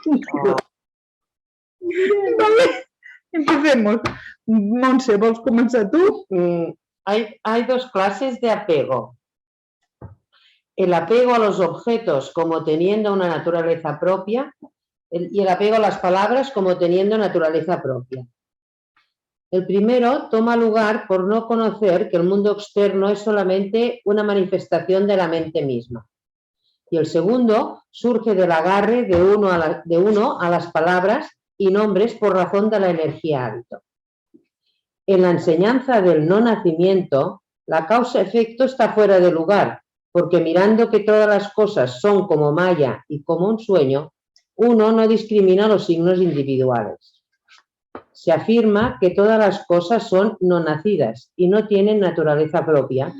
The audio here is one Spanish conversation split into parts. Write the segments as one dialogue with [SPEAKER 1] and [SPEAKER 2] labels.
[SPEAKER 1] Oh.
[SPEAKER 2] Vale, empecemos. Montse, ¿vols començar tú?
[SPEAKER 1] Hay dos clases de apego. El apego a los objetos como teniendo una naturaleza propia y el apego a las palabras como teniendo naturaleza propia. El primero toma lugar por no conocer que el mundo externo es solamente una manifestación de la mente misma. Y el segundo surge del agarre de uno a las palabras y nombres por razón de la energía hábito. En la enseñanza del no nacimiento, la causa-efecto está fuera de lugar, porque mirando que todas las cosas son como maya y como un sueño, uno no discrimina los signos individuales. Se afirma que todas las cosas son no nacidas y no tienen naturaleza propia,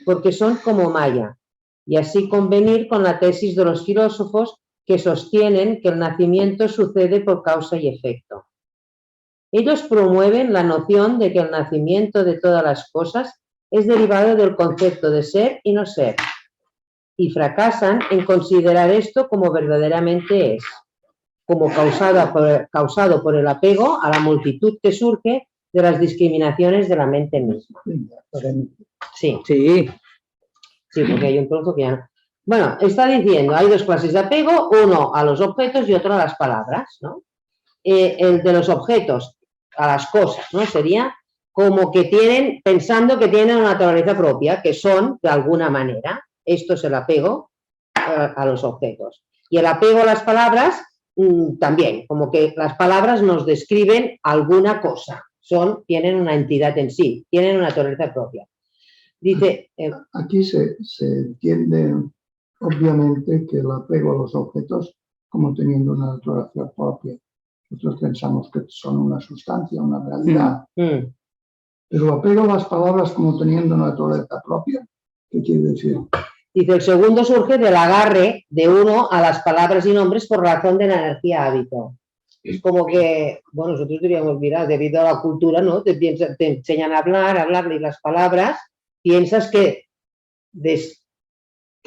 [SPEAKER 1] porque son como maya, y así convenir con la tesis de los filósofos que sostienen que el nacimiento sucede por causa y efecto. Ellos promueven la noción de que el nacimiento de todas las cosas es derivado del concepto de ser y no ser, y fracasan en considerar esto como verdaderamente es, como causado por el apego a la multitud que surge de las discriminaciones de la mente misma. Sí.
[SPEAKER 2] Sí.
[SPEAKER 1] Sí, porque hay un trozo que ya no. Bueno, está diciendo, hay dos clases de apego, uno a los objetos y otro a las palabras, ¿no? El de los objetos a las cosas, ¿no? Sería como que tienen, pensando que tienen una naturaleza propia, que son de alguna manera. Esto es el apego a los objetos. Y el apego a las palabras también, como que las palabras nos describen alguna cosa, tienen una entidad en sí, tienen una naturaleza propia. Dice,
[SPEAKER 3] aquí se entiende obviamente que el apego a los objetos como teniendo una naturaleza propia. Nosotros pensamos que son una sustancia, una realidad. Pero apego a las palabras como teniendo una naturaleza propia, ¿qué quiere decir?
[SPEAKER 1] Dice, el segundo surge del agarre de uno a las palabras y nombres por razón de la energía hábito. Es como que, bueno, nosotros diríamos, mira, debido a la cultura, ¿no? Te enseñan a hablar y las palabras piensas que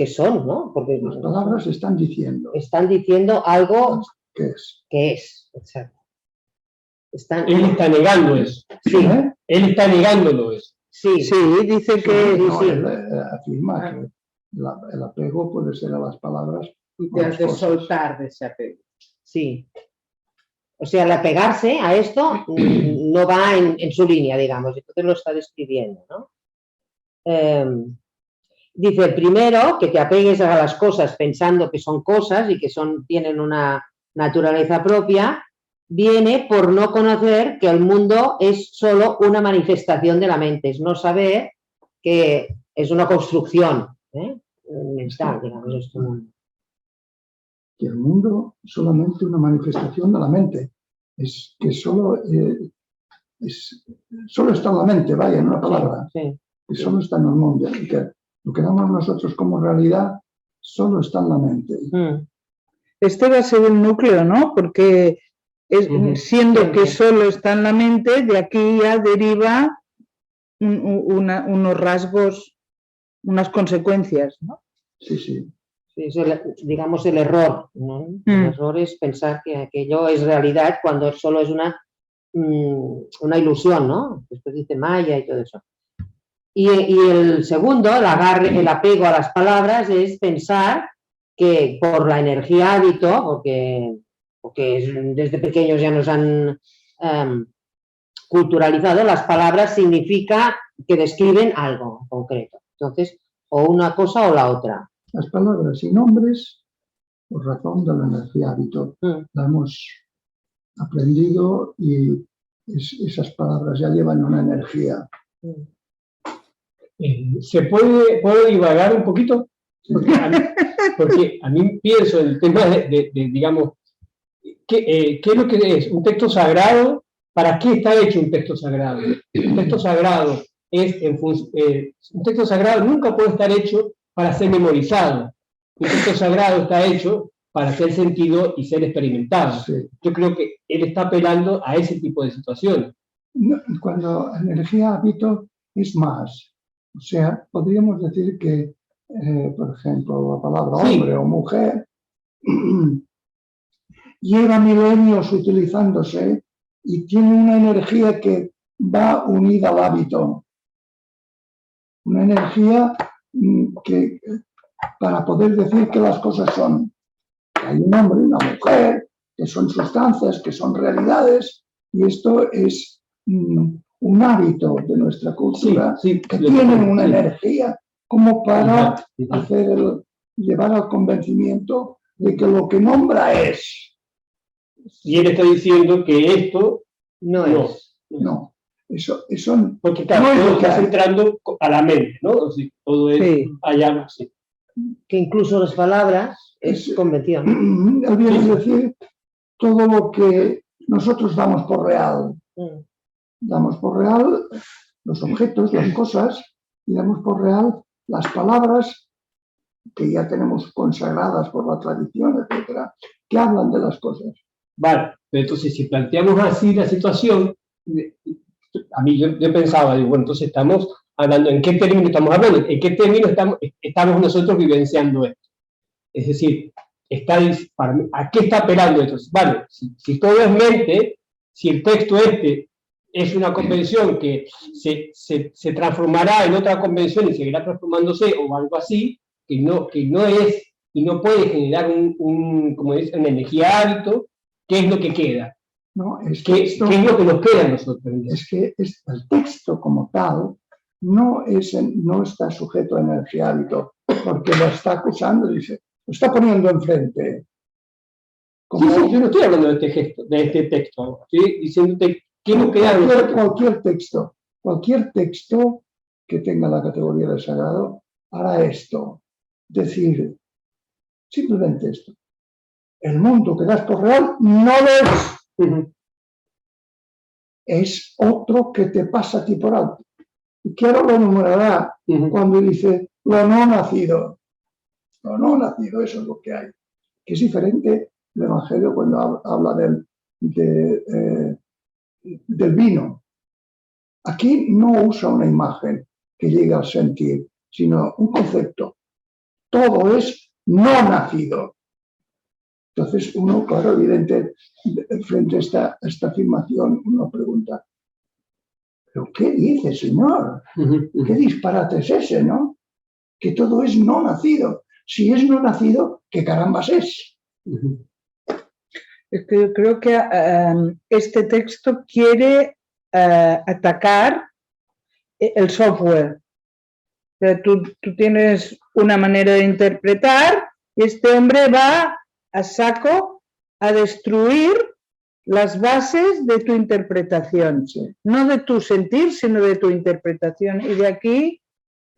[SPEAKER 1] son, ¿no? Porque
[SPEAKER 3] las palabras están diciendo.
[SPEAKER 1] Están diciendo algo
[SPEAKER 3] que es.
[SPEAKER 1] Que es, exacto.
[SPEAKER 4] Él está negando eso.
[SPEAKER 1] Sí.
[SPEAKER 4] Él está negándolo eso.
[SPEAKER 1] Sí,
[SPEAKER 2] dice que...
[SPEAKER 3] No, él afirma que el apego puede ser a las palabras.
[SPEAKER 2] Y te has de soltar de ese apego.
[SPEAKER 1] Sí. O sea, el apegarse a esto no va en su línea, digamos, entonces lo está describiendo, ¿no? Dice, el primero, que te apegues a las cosas pensando que son cosas y que tienen una naturaleza propia, viene por no conocer que el mundo es solo una manifestación de la mente, es no saber que es una construcción mental, digamos, este mundo.
[SPEAKER 3] Que el mundo es solamente una manifestación de la mente, es que solo está en la mente, vaya, en una palabra,
[SPEAKER 1] sí.
[SPEAKER 3] Que solo está en el mundo, y que lo que damos nosotros como realidad solo está en la mente.
[SPEAKER 2] Este va a ser el núcleo, ¿no? Porque siendo que solo está en la mente, de aquí ya deriva unos rasgos, unas consecuencias, ¿no?
[SPEAKER 3] Sí, sí.
[SPEAKER 1] Es digamos el error, ¿no? El error es pensar que aquello es realidad cuando solo es una ilusión, ¿no? Después dice Maya y todo eso. Y el segundo, el apego a las palabras, es pensar que por la energía hábito, porque desde pequeños ya nos han culturalizado, las palabras significa que describen algo concreto. Entonces, o una cosa o la otra.
[SPEAKER 3] Las palabras y nombres, por razón de la energía hábito, la hemos aprendido y esas palabras ya llevan una energía.
[SPEAKER 4] ¿Se puede divagar un poquito? Porque a mí pienso en el tema de digamos, ¿qué es lo que es? ¿Un texto sagrado? ¿Para qué está hecho un texto sagrado? Un texto sagrado un texto sagrado nunca puede estar hecho para ser memorizado. Un texto sagrado está hecho para ser sentido y ser experimentado.
[SPEAKER 3] Sí.
[SPEAKER 4] Yo creo que él está apelando a ese tipo de situaciones.
[SPEAKER 3] Cuando energía hábito es más. O sea, podríamos decir que, por ejemplo, la palabra hombre o mujer lleva milenios utilizándose y tiene una energía que va unida al hábito. Una energía que, para poder decir que las cosas son, que hay un hombre y una mujer, que son sustancias, que son realidades, y esto es un hábito de nuestra cultura que tiene una energía como para llevar al convencimiento de que lo que nombra es.
[SPEAKER 4] Y él está diciendo que esto
[SPEAKER 1] No es.
[SPEAKER 3] No, eso
[SPEAKER 4] porque claro,
[SPEAKER 3] no es
[SPEAKER 4] todo
[SPEAKER 3] lo que
[SPEAKER 4] está
[SPEAKER 3] hay.
[SPEAKER 4] entrando a la mente, ¿no? O sea, todo es
[SPEAKER 2] Sí.
[SPEAKER 4] allá, sí.
[SPEAKER 1] Que incluso las palabras es convención.
[SPEAKER 3] Él viene a decir todo lo que nosotros damos por real. Damos por real los objetos, las cosas, y damos por real las palabras que ya tenemos consagradas por la tradición, etcétera, que hablan de las cosas.
[SPEAKER 4] Vale, pero entonces si planteamos así la situación, a mí yo pensaba, digo, bueno, entonces estamos hablando, ¿en qué término estamos hablando? ¿En qué término estamos nosotros vivenciando esto? Es decir, ¿a qué está apelando esto? Vale, si todo es mente, si el texto es una convención que se transformará en otra convención y seguirá transformándose o algo así, que no es y no puede generar como dice, una energía hábito, ¿qué es lo que queda?
[SPEAKER 3] No,
[SPEAKER 4] ¿Qué es lo que nos queda a nosotros?
[SPEAKER 3] Es que el texto como tal no está sujeto a energía hábito, porque lo está acusando, dice, lo está poniendo enfrente.
[SPEAKER 4] Sí, yo no estoy hablando de este texto, estoy diciéndote qué nos queda a nosotros.
[SPEAKER 3] Cualquier texto que tenga la categoría de sagrado hará esto, decir simplemente esto. El mundo que das por real no lo es otro que te pasa a ti por alto. Y que ahora lo enumerará cuando dice lo no nacido. Lo no nacido, eso es lo que hay. Que es diferente el Evangelio cuando habla del vino. Aquí no usa una imagen que llegue al sentir, sino un concepto. Todo es no nacido. Entonces uno, claro, evidente, frente a esta afirmación, uno pregunta, ¿pero qué dice, Señor? ¿Qué disparate es ese, no? Que todo es no nacido. Si es no nacido, ¿qué carambas es?
[SPEAKER 2] Es que yo creo que este texto quiere atacar el software. O sea, tú tienes una manera de interpretar y este hombre va a saco a destruir las bases de tu interpretación, no de tu sentir, sino de tu interpretación. Y de aquí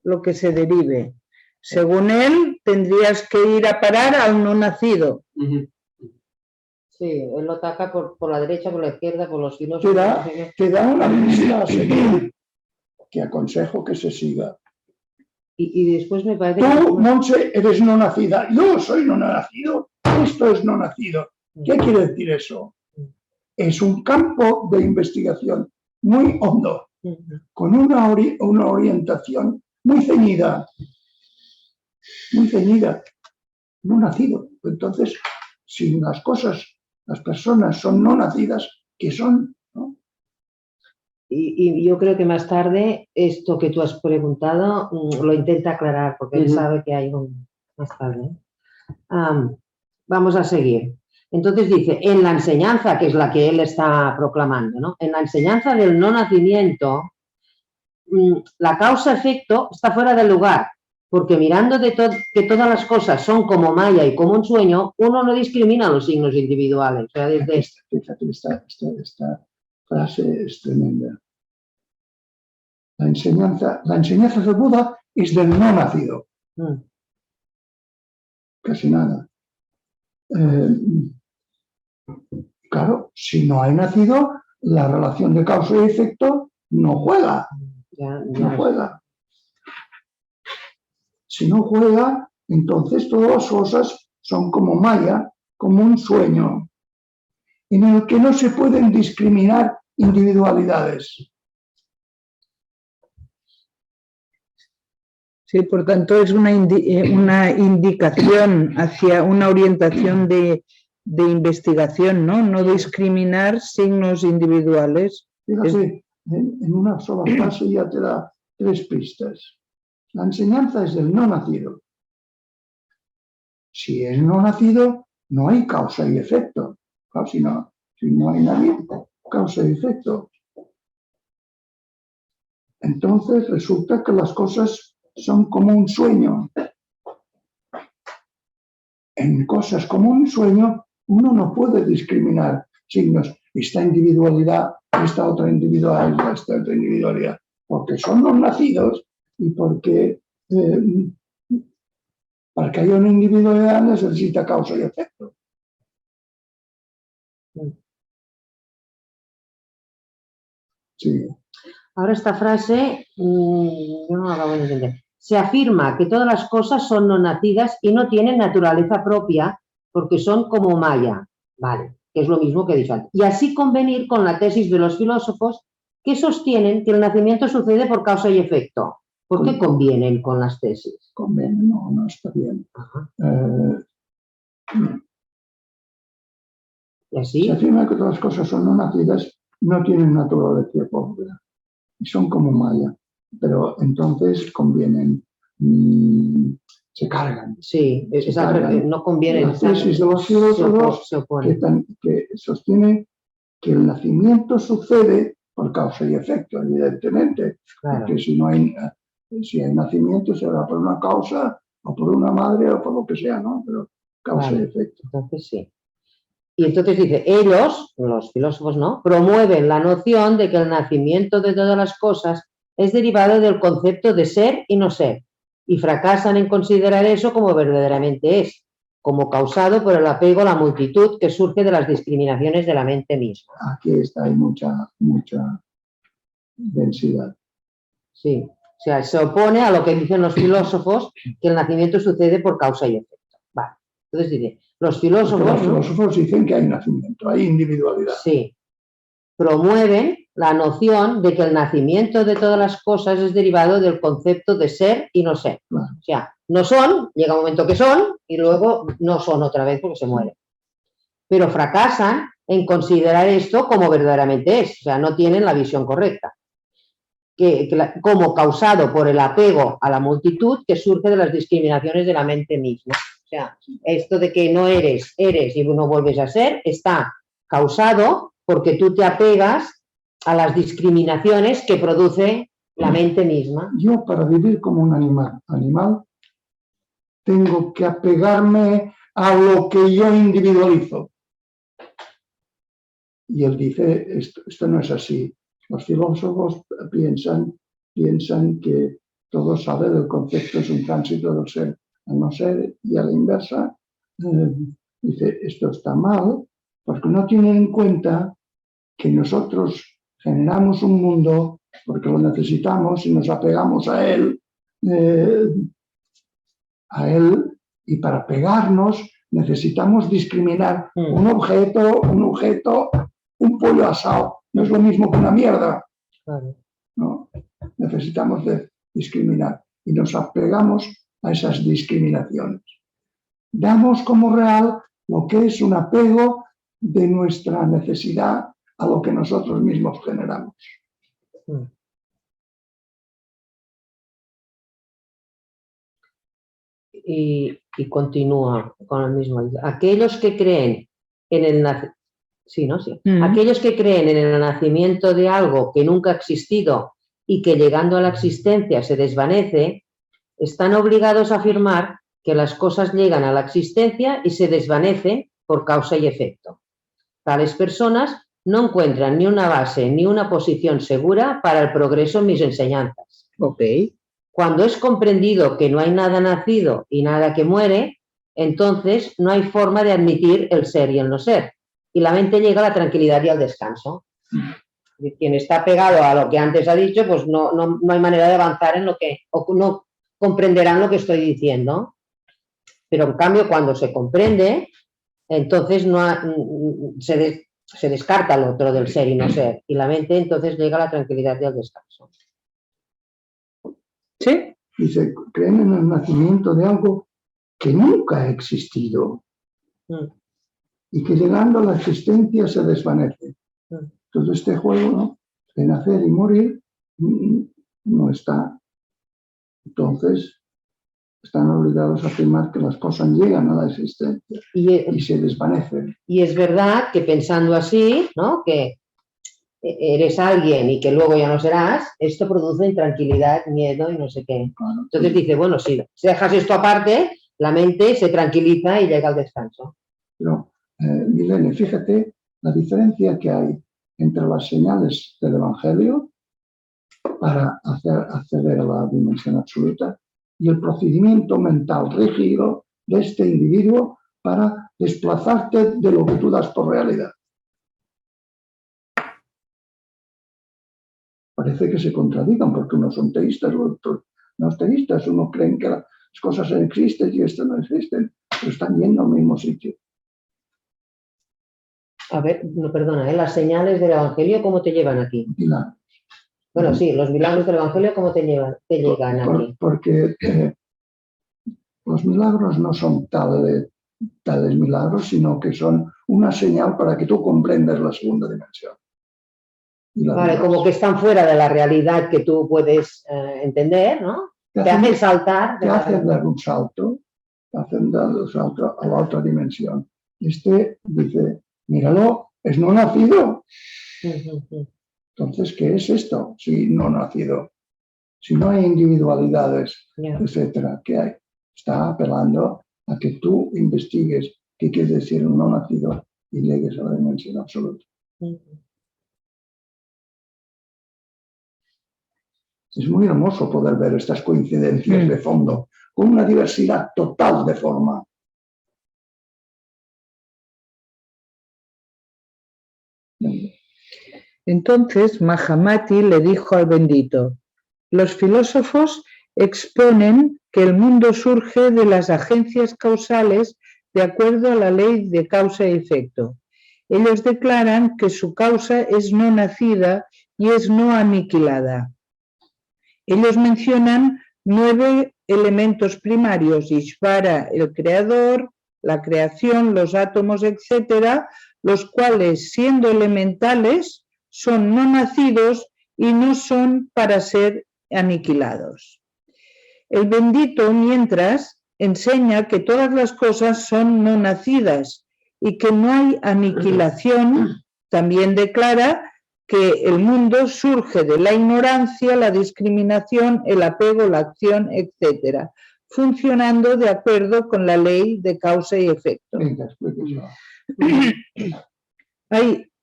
[SPEAKER 2] lo que se derive. Según él, tendrías que ir a parar al no nacido.
[SPEAKER 1] Sí, él lo ataca por la derecha, por la izquierda, por los finos.
[SPEAKER 3] Te da una lista a seguir que aconsejo que se siga.
[SPEAKER 1] Y después me parece
[SPEAKER 3] Tú, Montse, eres no nacida. Yo soy no nacido. Esto es no nacido. ¿Qué quiere decir eso? Es un campo de investigación muy hondo, con una orientación muy ceñida. Muy ceñida. No nacido. Entonces, si las personas son no nacidas, ¿qué son? ¿No?
[SPEAKER 1] Y yo creo que más tarde esto que tú has preguntado lo intenta aclarar, porque él sabe que hay más tarde. Vamos a seguir. Entonces dice, en la enseñanza, que es la que él está proclamando, ¿no? En la enseñanza del no nacimiento, la causa-efecto está fuera del lugar, porque mirando que todas las cosas son como Maya y como un sueño, uno no discrimina los signos individuales. O sea, desde
[SPEAKER 3] esta frase es tremenda. La enseñanza del Buda es del no nacido. Casi nada. Claro, si no hay nacido, la relación de causa y efecto no juega. No juega. Si no juega, entonces todas las cosas son como Maya, como un sueño, en el que no se pueden discriminar individualidades.
[SPEAKER 2] Sí, por tanto es una indicación hacia una orientación de investigación, ¿no? No discriminar signos individuales.
[SPEAKER 3] Fíjate, en una sola frase ya te da 3 pistas. La enseñanza es del no nacido. Si es no nacido, no hay causa y efecto. Claro, si no hay nadie, causa y efecto. Entonces resulta que las cosas son como un sueño. En cosas como un sueño, uno no puede discriminar signos. Esta individualidad, esta otra individualidad, esta otra individualidad, porque son los nacidos y porque para que haya una individualidad necesita causa y efecto. Sí.
[SPEAKER 1] Ahora esta frase, yo no la acabo de entender. Se afirma que todas las cosas son no nacidas y no tienen naturaleza propia porque son como Maya, vale, que es lo mismo que he dicho antes. Y así convenir con la tesis de los filósofos que sostienen que el nacimiento sucede por causa y efecto. ¿Por qué convienen con las tesis?
[SPEAKER 3] Convienen, no está bien.
[SPEAKER 1] ¿Y así?
[SPEAKER 3] Se afirma que todas las cosas son no nacidas, no tienen naturaleza propia y son como Maya, pero entonces convienen, se cargan.
[SPEAKER 1] Sí, no conviene.
[SPEAKER 3] La tesis de los filósofos que sostiene que el nacimiento sucede por causa y efecto, evidentemente, claro. Porque si hay nacimiento será por una causa o por una madre o por lo que sea, ¿no? Pero causa y efecto.
[SPEAKER 1] Entonces sí. Y entonces dice, ellos, los filósofos, ¿no?, promueven la noción de que el nacimiento de todas las cosas es derivado del concepto de ser y no ser, y fracasan en considerar eso como verdaderamente es, como causado por el apego a la multitud que surge de las discriminaciones de la mente misma.
[SPEAKER 3] Aquí hay mucha densidad.
[SPEAKER 1] Sí, o sea, se opone a lo que dicen los filósofos, que el nacimiento sucede por causa y efecto. Vale, entonces dice... Los filósofos
[SPEAKER 3] dicen que hay nacimiento, hay individualidad.
[SPEAKER 1] Sí. Promueven la noción de que el nacimiento de todas las cosas es derivado del concepto de ser y no ser. Claro. O sea, no son, llega un momento que son y luego no son otra vez porque se mueren. Pero fracasan en considerar esto como verdaderamente es. O sea, no tienen la visión correcta. Como causado por el apego a la multitud que surge de las discriminaciones de la mente misma. O sea, esto de que no eres y no vuelves a ser, está causado porque tú te apegas a las discriminaciones que produce la mente misma.
[SPEAKER 3] Yo, para vivir como un animal, tengo que apegarme a lo que yo individualizo. Y él dice, esto no es así. Los filósofos piensan que todo sale del concepto, es un tránsito del ser al no ser, y a la inversa, dice, esto está mal, porque no tienen en cuenta que nosotros generamos un mundo porque lo necesitamos y nos apegamos a él, y para pegarnos necesitamos discriminar un objeto, un pollo asado, no es lo mismo que una mierda.
[SPEAKER 1] Claro.
[SPEAKER 3] ¿No? Necesitamos discriminar y nos apegamos a esas discriminaciones. Damos como real lo que es un apego de nuestra necesidad a lo que nosotros mismos generamos.
[SPEAKER 1] Y continúa con el mismo. Aquellos que creen en el Aquellos que creen en el nacimiento de algo que nunca ha existido y que llegando a la existencia se desvanece, están obligados a afirmar que las cosas llegan a la existencia y se desvanecen por causa y efecto. Tales personas no encuentran ni una base ni una posición segura para el progreso en mis enseñanzas. Cuando es comprendido que no hay nada nacido y nada que muere, entonces no hay forma de admitir el ser y el no ser. Y la mente llega a la tranquilidad y al descanso. Quien está pegado a lo que antes ha dicho, pues no hay manera de avanzar en lo que, o no comprenderán lo que estoy diciendo. Pero en cambio, cuando se comprende, entonces se descarta lo otro del ser y no ser. Y la mente entonces llega a la tranquilidad y al descanso.
[SPEAKER 2] ¿Sí?
[SPEAKER 3] Dice, creen en el nacimiento de algo que nunca ha existido. y que llegando a la existencia se desvanece. Todo este juego, ¿no?, de nacer y morir no está. Entonces, están obligados a afirmar que las cosas llegan a la existencia y se desvanecen.
[SPEAKER 1] Y es verdad que pensando así, ¿no?, que eres alguien y que luego ya no serás, esto produce intranquilidad, miedo y no sé qué.
[SPEAKER 3] Claro.
[SPEAKER 1] Entonces dice, bueno, si dejas esto aparte, la mente se tranquiliza y llega al descanso.
[SPEAKER 3] Pero, Milene, fíjate la diferencia que hay entre las señales del Evangelio para acceder a la dimensión absoluta y el procedimiento mental rígido de este individuo para desplazarte de lo que tú das por realidad. Parece que se contradigan porque unos son teístas, otros no teístas, unos creen que las cosas existen y estas no existen, pero están yendo al mismo sitio.
[SPEAKER 1] A ver, no, perdona, las señales del Evangelio, ¿cómo te llevan aquí?
[SPEAKER 3] Milagros.
[SPEAKER 1] Bueno, sí, los milagros del Evangelio, ¿cómo te llegan aquí?
[SPEAKER 3] Porque los milagros no son tales milagros, sino que son una señal para que tú comprendas la segunda dimensión.
[SPEAKER 1] Vale, como que están fuera de la realidad que tú puedes entender, ¿no? Te hacen saltar.
[SPEAKER 3] Te hacen dar un salto, te hacen dar un salto a la otra dimensión. Este dice, míralo, es no nacido. Entonces, ¿qué es esto? Si no nacido, si no hay individualidades, etcétera, ¿qué hay? Está apelando a que tú investigues qué quiere decir un no nacido y llegues a la dimensión absoluta. Es muy hermoso poder ver estas coincidencias de fondo, con una diversidad total de forma.
[SPEAKER 2] Entonces Mahamati le dijo al bendito, los filósofos exponen que el mundo surge de las agencias causales de acuerdo a la ley de causa y efecto. Ellos declaran que su causa es no nacida y es no aniquilada. Ellos mencionan 9 elementos primarios, Ishvara, el creador, la creación, los átomos, etcétera, los cuales, siendo elementales, son no nacidos y no son para ser aniquilados. El bendito, mientras, enseña que todas las cosas son no nacidas y que no hay aniquilación. También declara que el mundo surge de la ignorancia, la discriminación, el apego, la acción, etcétera, funcionando de acuerdo con la ley de causa y efecto.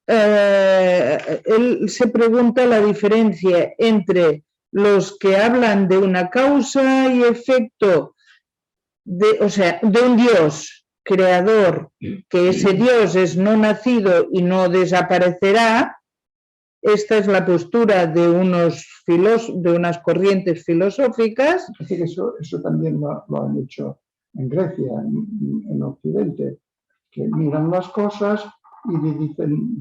[SPEAKER 2] Él se pregunta la diferencia entre los que hablan de una causa y efecto, de un Dios creador, que ese Dios es no nacido y no desaparecerá. Esta es la postura de unas corrientes filosóficas.
[SPEAKER 3] Así que eso también lo han hecho en Grecia, en Occidente, que miran las cosas y dicen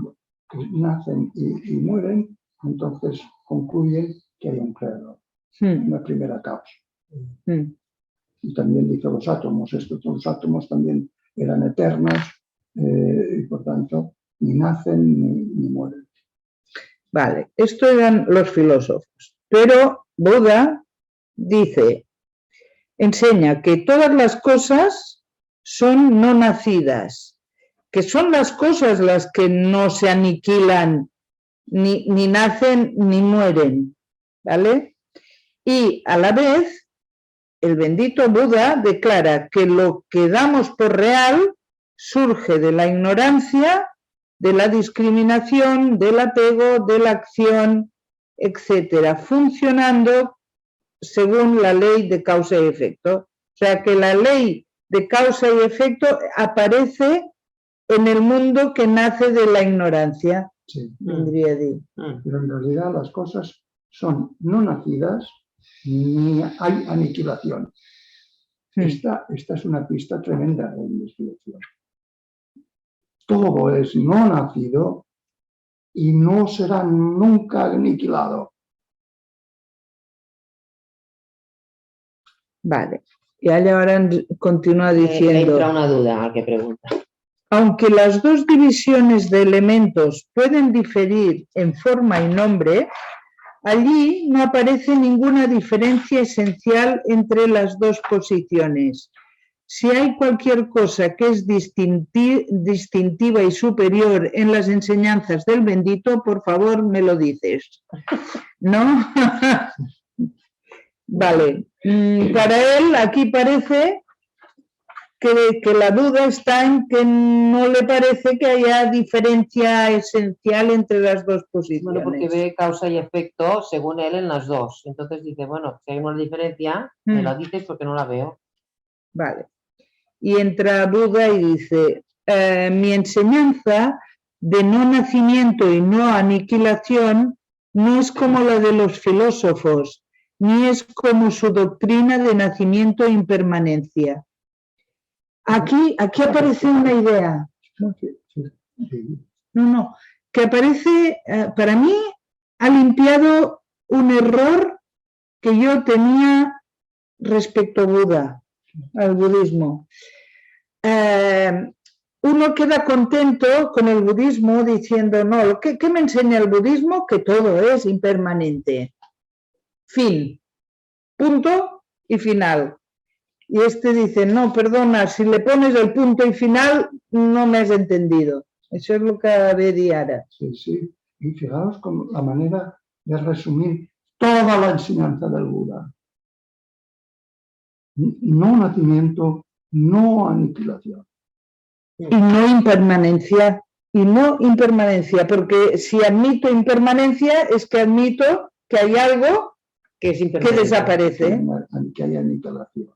[SPEAKER 3] que nacen y mueren, entonces concluyen que hay un creador, una primera causa. Y también dice los átomos, los átomos también eran eternos y por tanto ni nacen ni mueren.
[SPEAKER 2] Vale, esto eran los filósofos, pero Buda enseña que todas las cosas son no nacidas, que son las cosas las que no se aniquilan, ni nacen ni mueren, ¿vale? Y a la vez, el bendito Buda declara que lo que damos por real surge de la ignorancia, de la discriminación, del apego, de la acción, etcétera, funcionando según la ley de causa y efecto. O sea que la ley de causa y efecto aparece en el mundo que nace de la ignorancia.
[SPEAKER 3] Sí.
[SPEAKER 2] Vendría a decir.
[SPEAKER 3] Pero en realidad las cosas son no nacidas ni hay aniquilación. Esta es una pista tremenda de investigación. Todo es no nacido y no será nunca aniquilado.
[SPEAKER 2] Vale. Y ahora continúa diciendo...
[SPEAKER 1] Le entra una duda al que pregunta.
[SPEAKER 2] Aunque las dos divisiones de elementos pueden diferir en forma y nombre, allí no aparece ninguna diferencia esencial entre las dos posiciones. Si hay cualquier cosa que es distintiva y superior en las enseñanzas del bendito, por favor me lo dices. ¿No? Vale. Para él aquí parece que la duda está en que no le parece que haya diferencia esencial entre las dos posiciones.
[SPEAKER 1] Bueno, porque ve causa y efecto, según él, en las dos. Entonces dice, bueno, si hay una diferencia, me la dices porque no la veo.
[SPEAKER 2] Vale. Y entra Buda y dice, mi enseñanza de no nacimiento y no aniquilación no es como la de los filósofos, ni es como su doctrina de nacimiento e impermanencia. Aquí aparece una idea. No, que aparece, para mí, ha limpiado un error que yo tenía respecto a Buda, al budismo. Uno queda contento con el budismo diciendo, no, ¿qué me enseña el budismo? Que todo es impermanente. Fin. Punto y final. Y este dice, no, perdona, si le pones el punto y final, no me has entendido. Eso es lo que ve Diara.
[SPEAKER 3] Sí, sí. Y fijaos con la manera de resumir toda la enseñanza del Buda. No nacimiento, no aniquilación.
[SPEAKER 2] Y no impermanencia. Y no impermanencia, porque si admito impermanencia es que admito que hay algo que desaparece.
[SPEAKER 3] Que haya aniquilación.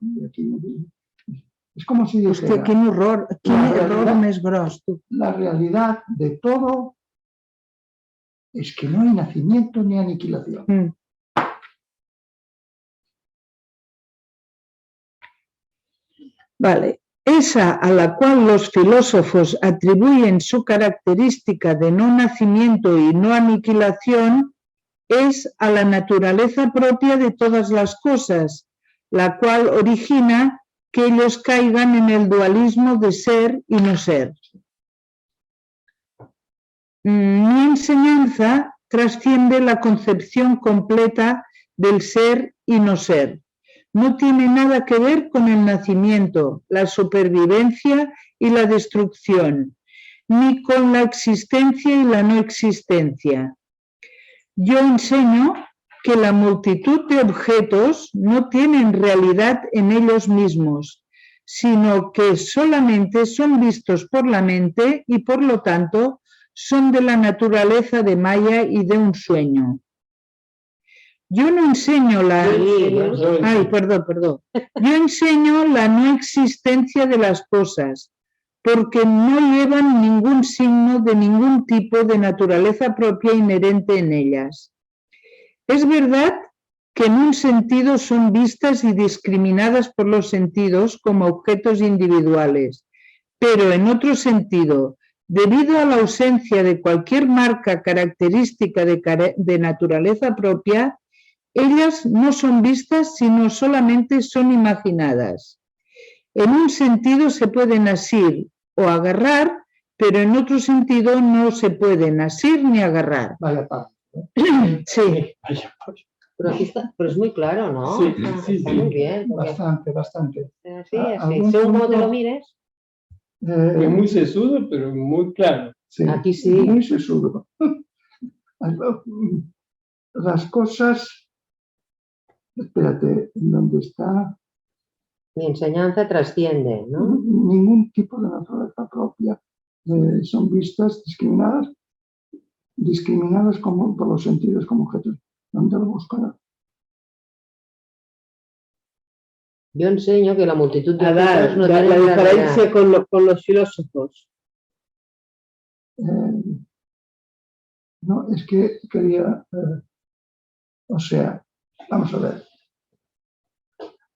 [SPEAKER 3] Es como si dijera,
[SPEAKER 2] hòstia, quin horror més gros. Tu.
[SPEAKER 3] La realidad de todo es que no hay nacimiento ni aniquilación.
[SPEAKER 2] Vale. Esa a la cual los filósofos atribuyen su característica de no nacimiento y no aniquilación es a la naturaleza propia de todas las cosas, la cual origina que ellos caigan en el dualismo de ser y no ser. Mi enseñanza trasciende la concepción completa del ser y no ser. No tiene nada que ver con el nacimiento, la supervivencia y la destrucción, ni con la existencia y la no existencia. Yo enseño que la multitud de objetos no tienen realidad en ellos mismos, sino que solamente son vistos por la mente y por lo tanto son de la naturaleza de Maya y de un sueño. Yo no enseño Yo enseño la no existencia de las cosas, porque no llevan ningún signo de ningún tipo de naturaleza propia inherente en ellas. Es verdad que en un sentido son vistas y discriminadas por los sentidos como objetos individuales, pero en otro sentido, debido a la ausencia de cualquier marca característica de naturaleza propia, ellas no son vistas sino solamente son imaginadas. En un sentido se pueden asir o agarrar, pero en otro sentido no se pueden asir ni agarrar.
[SPEAKER 3] Vaya paz.
[SPEAKER 2] Sí.
[SPEAKER 1] Pero es muy claro, ¿no?
[SPEAKER 4] Sí,
[SPEAKER 1] Está muy bien.
[SPEAKER 3] Bastante.
[SPEAKER 1] Sí, según como te lo mires.
[SPEAKER 4] Es muy sesudo, pero muy claro.
[SPEAKER 3] Sí,
[SPEAKER 1] aquí sí.
[SPEAKER 3] Muy sesudo. Las cosas... Espérate, ¿dónde está?
[SPEAKER 1] Mi enseñanza trasciende, ¿no?
[SPEAKER 3] Ningún tipo de naturaleza propia. Son vistas discriminadas como, por los sentidos como objetos. ¿Dónde lo buscará?
[SPEAKER 1] Yo enseño que la multitud de
[SPEAKER 5] Adán,
[SPEAKER 1] no
[SPEAKER 5] la
[SPEAKER 1] tienen
[SPEAKER 5] diferencia con los filósofos.
[SPEAKER 3] No, es que quería... o sea, vamos a ver.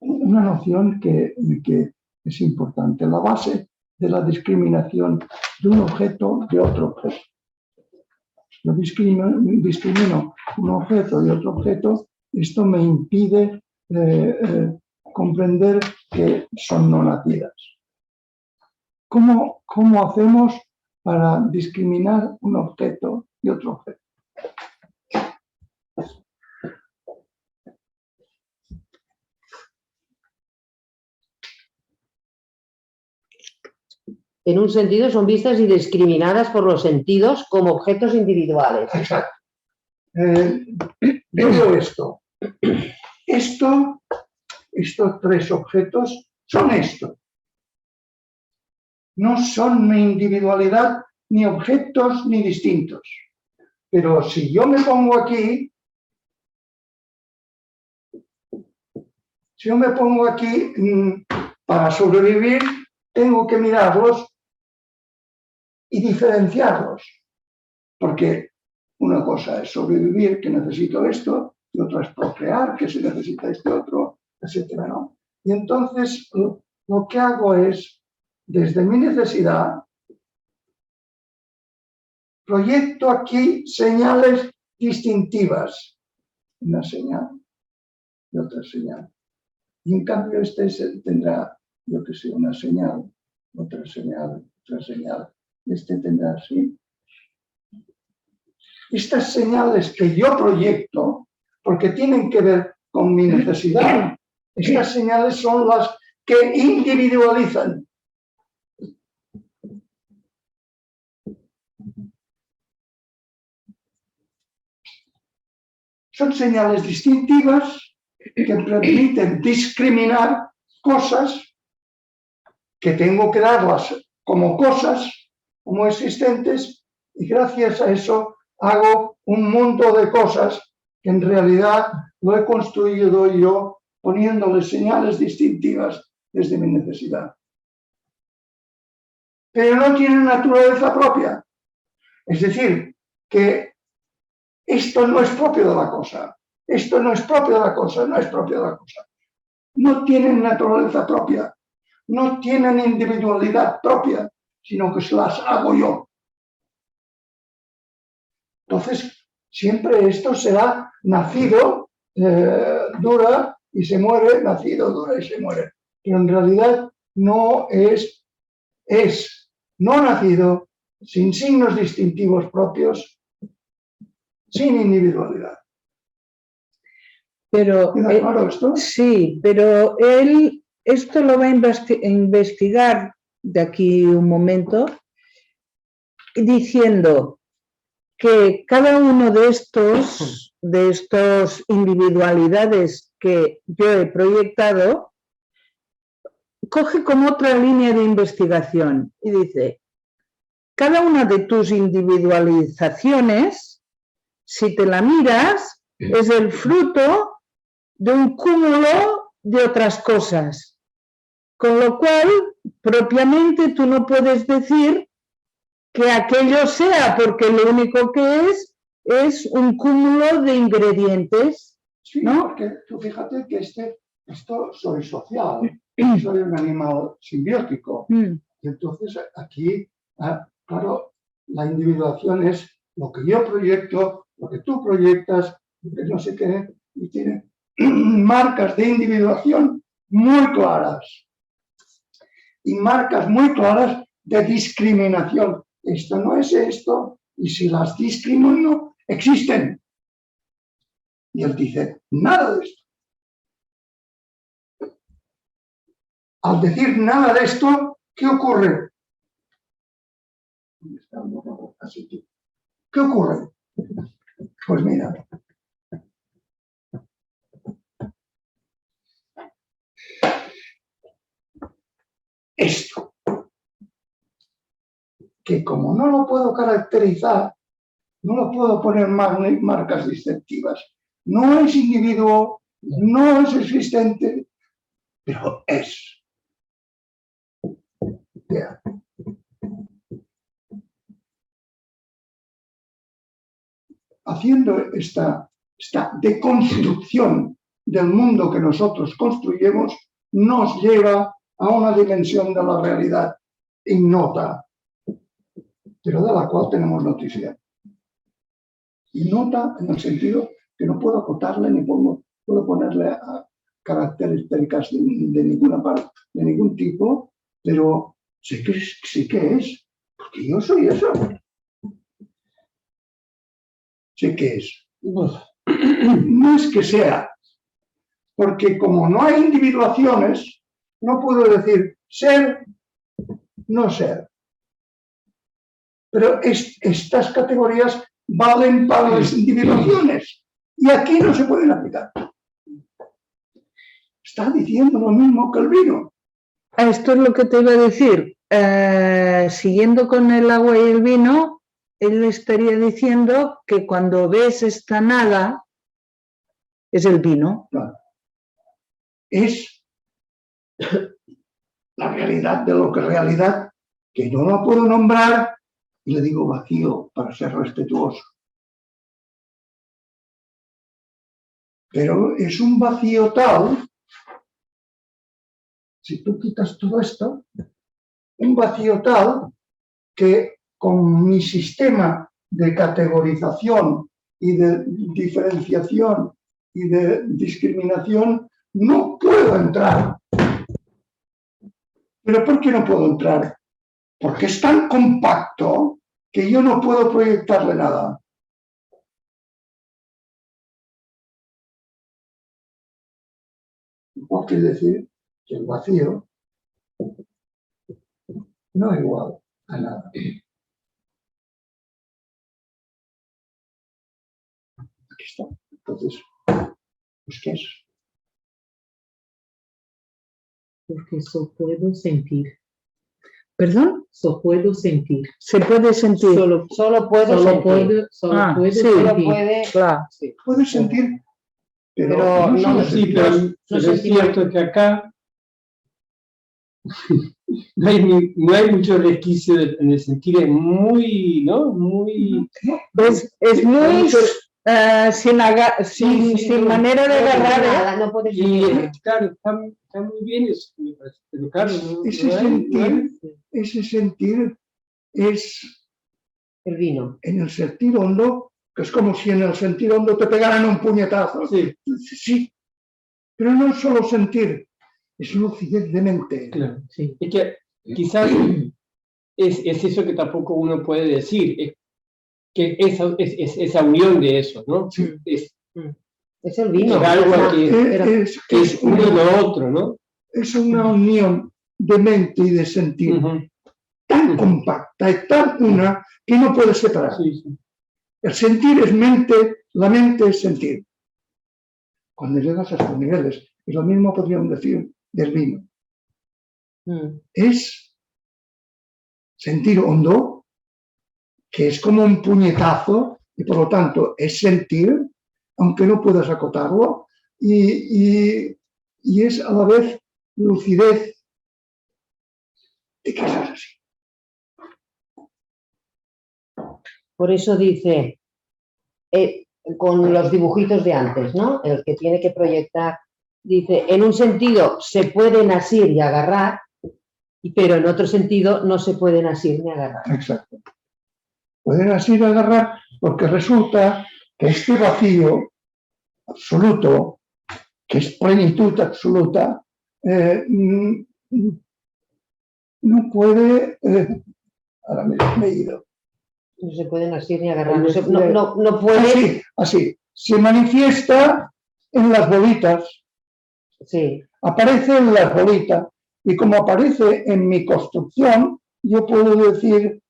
[SPEAKER 3] Una noción que es importante. La base de la discriminación de un objeto de otro objeto. Yo discrimino un objeto de otro objeto, esto me impide comprender que son no nacidas. ¿cómo hacemos para discriminar un objeto y otro objeto?
[SPEAKER 1] En un sentido son vistas y discriminadas por los sentidos como objetos individuales.
[SPEAKER 3] Exacto. Digo esto. Estos tres objetos son esto. No son ni individualidad, ni objetos, ni distintos. Pero si yo me pongo aquí, para sobrevivir, tengo que mirarlos y diferenciarlos. Porque una cosa es sobrevivir, que necesito esto, y otra es procrear, que se necesita este otro, etcétera, ¿no? Y entonces lo que hago es, desde mi necesidad, proyecto aquí señales distintivas. Una señal y otra señal. Y en cambio tendrá, yo que sé, una señal, otra señal, otra señal. Este tendrá así. Estas señales que yo proyecto, porque tienen que ver con mi necesidad, estas señales son las que individualizan. Son señales distintivas que permiten discriminar cosas que tengo que darlas como cosas, como existentes, y gracias a eso hago un mundo de cosas que en realidad lo he construido yo poniéndole señales distintivas desde mi necesidad. Pero no tienen naturaleza propia. Es decir, que esto no es propio de la cosa. Esto no es propio de la cosa, no es propio de la cosa. No tienen naturaleza propia. No tienen individualidad propia, sino que se las hago yo. Entonces, siempre esto será nacido, dura y se muere, nacido, dura y se muere. Pero en realidad no es no nacido, sin signos distintivos propios, sin individualidad.
[SPEAKER 2] Pero,
[SPEAKER 3] ¿Queda claro esto?
[SPEAKER 2] sí, pero él esto lo va a investigar de aquí un momento, diciendo que cada uno de estos individualidades que yo he proyectado coge como otra línea de investigación y dice, cada una de tus individualizaciones, si te la miras, es el fruto de un cúmulo de otras cosas. Con lo cual, propiamente tú no puedes decir que aquello sea, porque lo único que es un cúmulo de ingredientes,
[SPEAKER 3] Sí,
[SPEAKER 2] ¿no?
[SPEAKER 3] porque tú fíjate que esto soy social, soy un animal simbiótico. Y entonces aquí, claro, la individuación es lo que yo proyecto, lo que tú proyectas, lo que no sé qué, y tiene marcas de individuación muy claras. Y marcas muy claras de discriminación. Esto no es esto, y si las discrimino, existen. Y él dice, nada de esto. Al decir nada de esto, ¿qué ocurre? ¿Qué ocurre? Pues mira. Esto. Que como no lo puedo caracterizar, no lo puedo poner marcas distintivas. No es individuo, no es existente, pero es. Yeah. Haciendo esta deconstrucción del mundo que nosotros construyemos, nos lleva a una dimensión de la realidad ignota, pero de la cual tenemos noticia. Ignota en el sentido que no puedo acotarle ni puedo ponerle a características de ninguna parte, de ningún tipo, pero Sí que es, porque yo soy eso. Sí que es. No es que sea, porque como no hay individuaciones, no puedo decir ser, no ser. Pero estas categorías valen para las individuaciones y aquí no se pueden aplicar. Está diciendo lo mismo que el vino.
[SPEAKER 2] Esto es lo que te iba a decir. Siguiendo con el agua y el vino, él estaría diciendo que cuando ves esta nada, es el vino.
[SPEAKER 3] Claro. Es la realidad de lo que es realidad, que no la puedo nombrar y le digo vacío para ser respetuoso. Pero es un vacío tal, si tú quitas todo esto, un vacío tal que con mi sistema de categorización y de diferenciación y de discriminación no puedo entrar. ¿Pero por qué no puedo entrar? Porque es tan compacto que yo no puedo proyectarle nada. Igual quiere decir que el vacío no es igual a nada. Aquí está. Entonces, pues ¿qué es?
[SPEAKER 5] Porque solo puedo sentir.
[SPEAKER 2] ¿Perdón?
[SPEAKER 5] Solo puedo sentir.
[SPEAKER 2] Se puede sentir.
[SPEAKER 5] Solo
[SPEAKER 1] puedo sentir.
[SPEAKER 5] puedo
[SPEAKER 2] Sí.
[SPEAKER 5] sentir.
[SPEAKER 2] Claro.
[SPEAKER 5] Sí.
[SPEAKER 3] Puedes sentir, pero
[SPEAKER 1] Pero
[SPEAKER 3] no solo
[SPEAKER 4] Sí,
[SPEAKER 3] sentir.
[SPEAKER 4] pero es cierto que acá no hay mucho resquicio en el sentir, es muy, ¿no? Muy...
[SPEAKER 2] Es muy sin manera de agarrar.
[SPEAKER 1] Nada, no puedes
[SPEAKER 4] Y
[SPEAKER 1] sentir nada.
[SPEAKER 4] claro, está muy bien eso, me parece, pero claro,
[SPEAKER 3] Ese sentir es
[SPEAKER 1] El vino.
[SPEAKER 3] en el sentir hondo, que es como si en el sentir hondo te pegaran un puñetazo.
[SPEAKER 4] Sí.
[SPEAKER 3] Sí, pero no es solo sentir, es lucidez de mente.
[SPEAKER 4] Claro.
[SPEAKER 5] Sí.
[SPEAKER 4] Es que quizás es eso que tampoco uno puede decir, es que esa unión de eso, ¿no?
[SPEAKER 3] Sí.
[SPEAKER 1] Es el vino.
[SPEAKER 4] Es algo que
[SPEAKER 3] Es
[SPEAKER 4] es uno y lo otro, ¿no?
[SPEAKER 3] es una unión de mente y de sentir
[SPEAKER 4] Ujú.
[SPEAKER 3] tan compacta y tan una que no puedes separar.
[SPEAKER 4] Sí, sí.
[SPEAKER 3] El sentir es mente, la mente es sentir. Cuando llegas a estos niveles, y lo mismo podríamos decir del vino, es sentir hondo, que es como un puñetazo, y por lo tanto es sentir, aunque no puedas acotarlo, y es a la vez lucidez de que eso es así.
[SPEAKER 1] Por eso dice, con los dibujitos de antes, ¿no? El que tiene que proyectar, dice, en un sentido se pueden asir y agarrar, pero en otro sentido no se pueden asir ni agarrar.
[SPEAKER 3] Exacto. Pueden así agarrar porque resulta que este vacío absoluto, que es plenitud absoluta, no puede... ahora me he ido.
[SPEAKER 1] No se pueden asir ni agarrar, no puede...
[SPEAKER 3] Así, se manifiesta en las bolitas,
[SPEAKER 1] Sí.
[SPEAKER 3] aparece en las bolitas, y como aparece en mi construcción, yo puedo decir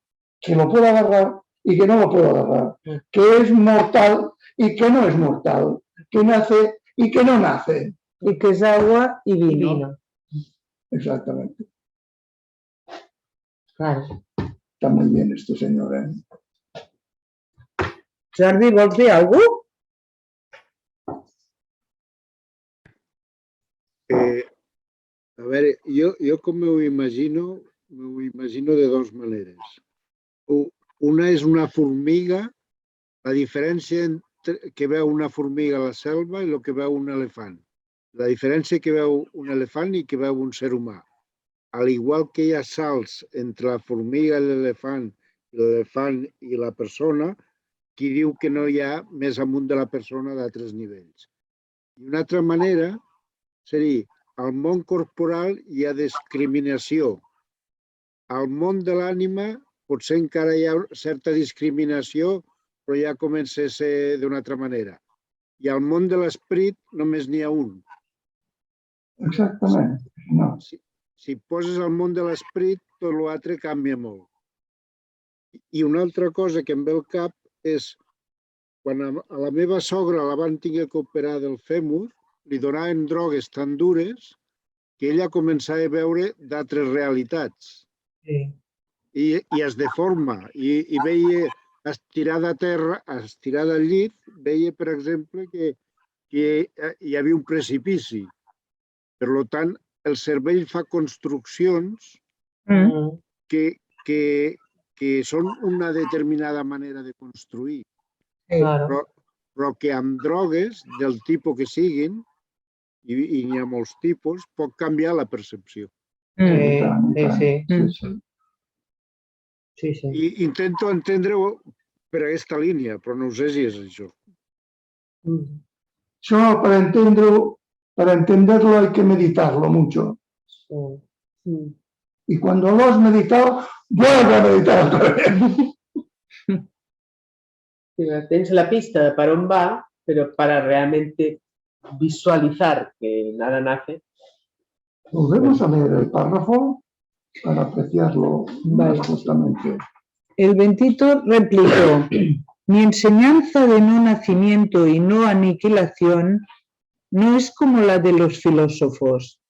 [SPEAKER 3] que lo puedo agarrar y que no lo puedo agarrar, que es mortal y que no es mortal, que nace y que no nace.
[SPEAKER 2] Y que es agua y vino.
[SPEAKER 3] Exactamente.
[SPEAKER 1] Claro.
[SPEAKER 3] Está muy bien este señor, ¿eh?
[SPEAKER 2] Jordi, vols dir alguna cosa?
[SPEAKER 6] A veure, jo com m'ho imagino de dues maneres. Una és una formiga, la diferència entre que veu una formiga a la selva i el que veu un elefant. La diferència que veu un elefant i que veu un ser humà. Al igual que hi ha salts entre la formiga i l'elefant i la persona, qui diu que no hi ha més amunt de la persona d'altres nivells. I una altra manera seria, al món corporal hi ha discriminació al món de l'ànima potser encara hi ha certa discriminació, però ja comença a ser d'una altra manera. I al món de l'esperit només n'hi ha un.
[SPEAKER 3] Exactament. No.
[SPEAKER 6] Si poses al món de l'esperit, tot l'altre canvia molt. I una altra cosa que em ve al cap és quan a la meva sogra la van tenir que operar del fèmur, li donaven drogues tan dures que ella començava a veure d'altres realitats. I es deforma. I veia estirada a terra, estirada al llit, veia, per exemple, que hi havia un precipici. Per tant, el cervell fa construccions que són una determinada manera de construir, però que amb drogues, del tipus que siguin, i n'hi ha molts tipus, pot canviar la percepció. I intento entendre-ho per aquesta línia, però no sé si és això.
[SPEAKER 3] Yo para entenderlo hay que meditarlo mucho. Y cuando lo has meditado, vuelve a meditar otra vez.
[SPEAKER 5] Tienes la pista de para on va, pero para realmente visualizar que nada nace.
[SPEAKER 3] Volvemos a leer el párrafo para apreciarlo más justamente.
[SPEAKER 2] El Bendito replicó: mi enseñanza de no nacimiento y no aniquilación no es como la de los filósofos,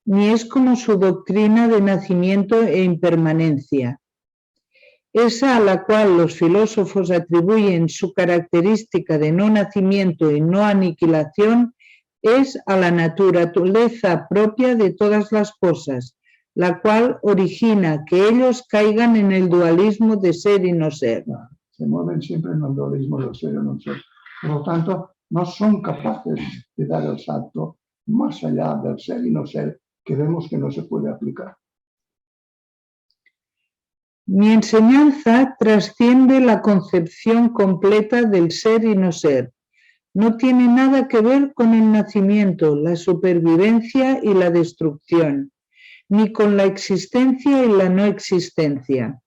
[SPEAKER 2] ni es como su doctrina de nacimiento e impermanencia. Esa a la cual los filósofos atribuyen su característica de no nacimiento y no aniquilación es a la naturaleza propia de todas las cosas, la cual origina que ellos caigan en el dualismo de ser y no ser.
[SPEAKER 3] Se mueven siempre en el dualismo del ser y no ser. Por lo tanto, no son capaces de dar el salto más allá del ser y no ser, que vemos que no se puede aplicar.
[SPEAKER 2] Mi enseñanza trasciende la concepción completa del ser y no ser. No tiene nada que ver con el nacimiento, la supervivencia y la destrucción, ni con la existencia y la no existencia.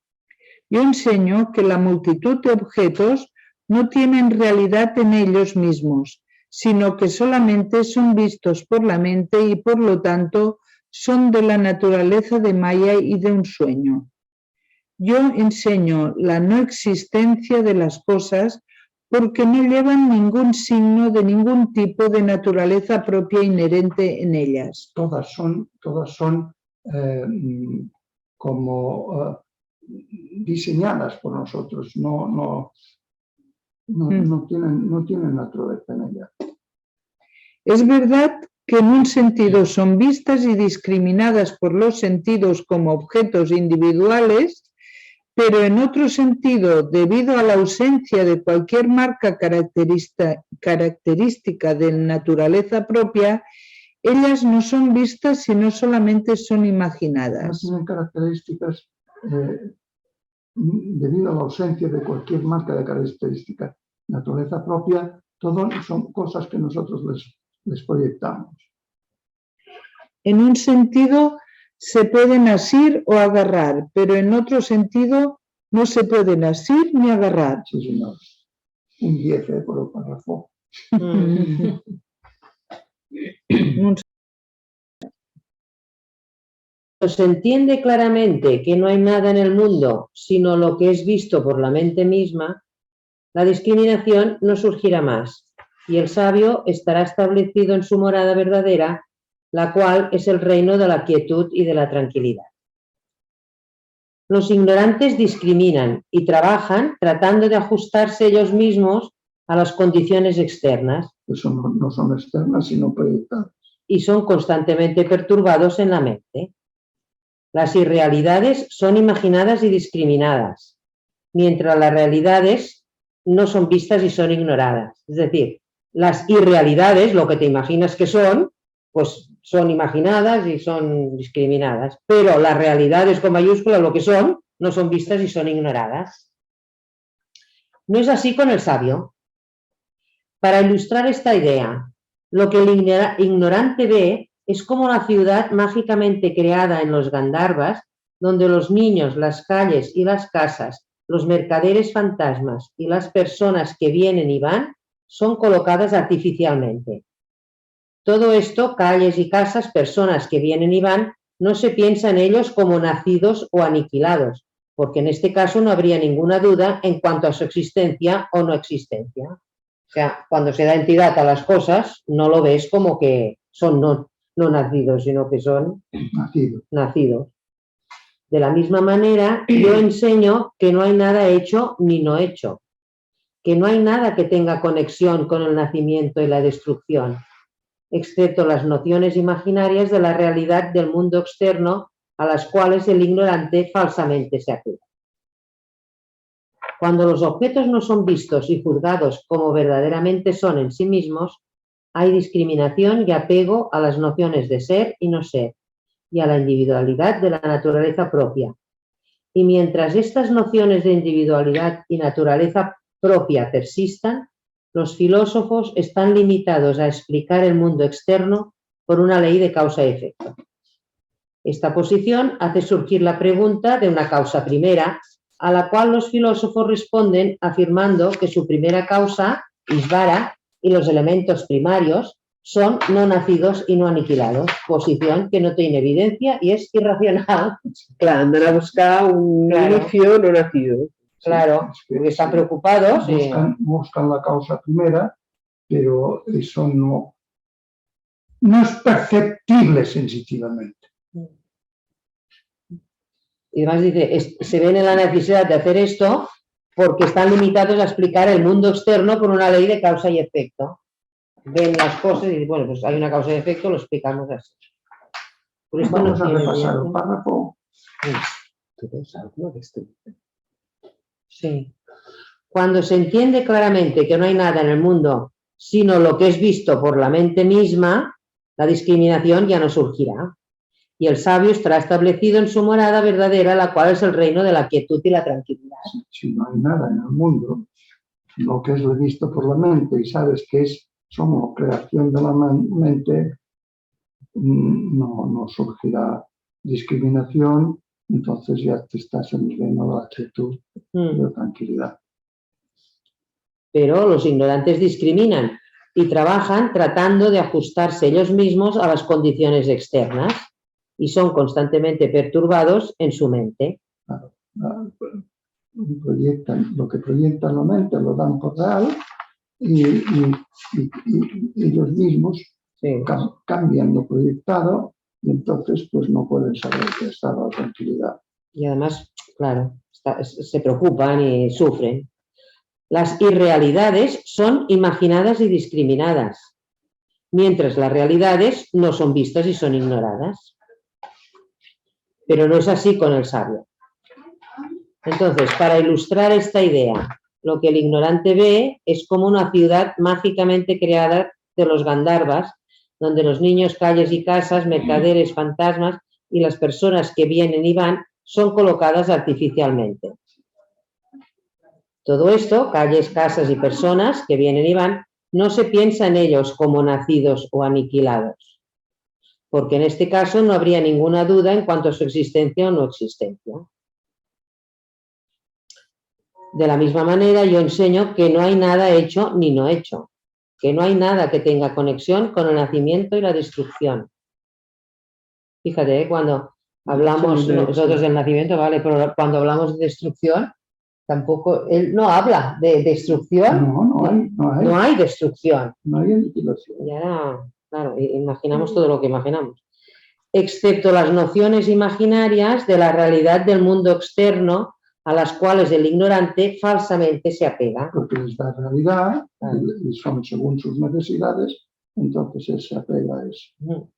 [SPEAKER 2] Yo enseño que la multitud de objetos no tienen realidad en ellos mismos, sino que solamente son vistos por la mente y por lo tanto son de la naturaleza de Maya y de un sueño. Yo enseño la no existencia de las cosas porque no llevan ningún signo de ningún tipo de naturaleza propia inherente en ellas.
[SPEAKER 3] Todas son como diseñadas por nosotros, no tienen naturaleza en ellas.
[SPEAKER 2] Es verdad que en un sentido son vistas y discriminadas por los sentidos como objetos individuales, pero en otro sentido, debido a la ausencia de cualquier marca característica de naturaleza propia, ellas no son vistas sino solamente son imaginadas.
[SPEAKER 3] No tienen características debido a la ausencia de cualquier marca de característica, naturaleza propia, todo son cosas que nosotros les proyectamos.
[SPEAKER 2] En un sentido se pueden asir o agarrar, pero en otro sentido no se pueden asir ni agarrar.
[SPEAKER 3] Sí, señor. Un 10 por el párrafo.
[SPEAKER 1] Se entiende claramente que no hay nada en el mundo sino lo que es visto por la mente misma, la discriminación no surgirá más y el sabio estará establecido en su morada verdadera, la cual es el reino de la quietud y de la tranquilidad. Los ignorantes discriminan y trabajan tratando de ajustarse ellos mismos a las condiciones externas.
[SPEAKER 3] Eso no son externas, sino proyectadas.
[SPEAKER 1] Y son constantemente perturbados en la mente. Las irrealidades son imaginadas y discriminadas, mientras las realidades no son vistas y son ignoradas. Es decir, las irrealidades, lo que te imaginas que son, pues son imaginadas y son discriminadas, pero las realidades con mayúscula, lo que son, no son vistas y son ignoradas. No es así con el sabio. Para ilustrar esta idea, lo que el ignorante ve es como la ciudad mágicamente creada en los Gandharvas donde los niños, las calles y las casas, los mercaderes fantasmas y las personas que vienen y van son colocadas artificialmente. Todo esto, calles y casas, personas que vienen y van, no se piensa en ellos como nacidos o aniquilados, porque en este caso no habría ninguna duda en cuanto a su existencia o no existencia. O sea, cuando se da entidad a las cosas, no lo ves como que son no nacidos, sino que son nacidos. De la misma manera, yo enseño que no hay nada hecho ni no hecho, que no hay nada que tenga conexión con el nacimiento y la destrucción, excepto las nociones imaginarias de la realidad del mundo externo a las cuales el ignorante falsamente se apega. Cuando los objetos no son vistos y juzgados como verdaderamente son en sí mismos, hay discriminación y apego a las nociones de ser y no ser, y a la individualidad de la naturaleza propia. Y mientras estas nociones de individualidad y naturaleza propia persistan, los filósofos están limitados a explicar el mundo externo por una ley de causa y efecto. Esta posición hace surgir la pregunta de una causa primera, a la cual los filósofos responden afirmando que su primera causa, Ishvara, y los elementos primarios son no nacidos y no aniquilados, posición que no tiene evidencia y es irracional.
[SPEAKER 5] Claro, andan a buscar un inicio no nacido.
[SPEAKER 1] Claro, porque están preocupados.
[SPEAKER 3] Buscan la causa primera, pero eso no es perceptible sensitivamente.
[SPEAKER 1] Y además dice, se ven en la necesidad de hacer esto porque están limitados a explicar el mundo externo por una ley de causa y efecto. Ven las cosas y dicen, bueno, pues hay una causa y efecto, lo explicamos así. Por esto
[SPEAKER 3] Vamos
[SPEAKER 1] no
[SPEAKER 3] a
[SPEAKER 1] tiene
[SPEAKER 3] repasar el
[SPEAKER 1] tiempo.
[SPEAKER 3] párrafo.
[SPEAKER 1] Sí. Cuando se entiende claramente que no hay nada en el mundo sino lo que es visto por la mente misma, la discriminación ya no surgirá. Y el sabio estará establecido en su morada verdadera, la cual es el reino de la quietud y la tranquilidad.
[SPEAKER 3] Si no hay nada en el mundo, lo que es visto por la mente y sabes que es solo creación de la mente, no surgirá discriminación, entonces ya te estás en el reino de la quietud y la tranquilidad.
[SPEAKER 1] Pero los ignorantes discriminan y trabajan tratando de ajustarse ellos mismos a las condiciones externas y son constantemente perturbados en su mente.
[SPEAKER 3] Lo que proyectan la mente lo dan por real y ellos mismos cambian lo proyectado y entonces pues no pueden saber que está la tranquilidad.
[SPEAKER 1] Y además, claro, se preocupan y sufren. Las irrealidades son imaginadas y discriminadas, mientras las realidades no son vistas y son ignoradas. Pero no es así con el sabio. Entonces, para ilustrar esta idea, lo que el ignorante ve es como una ciudad mágicamente creada de los Gandharvas, donde los niños, calles y casas, mercaderes, fantasmas y las personas que vienen y van son colocadas artificialmente. Todo esto, calles, casas y personas que vienen y van, no se piensa en ellos como nacidos o aniquilados, porque en este caso no habría ninguna duda en cuanto a su existencia o no existencia. De la misma manera, yo enseño que no hay nada hecho ni no hecho, que no hay nada que tenga conexión con el nacimiento y la destrucción. Fíjate, cuando hablamos nosotros del nacimiento, vale, pero cuando hablamos de destrucción, tampoco, él no habla de destrucción. No hay destrucción.
[SPEAKER 3] No hay aniquilación.
[SPEAKER 1] Y ahora, claro, imaginamos todo lo que imaginamos. Excepto las nociones imaginarias de la realidad del mundo externo a las cuales el ignorante falsamente se apega.
[SPEAKER 3] Porque es la realidad y son según sus necesidades, entonces él se apega a eso.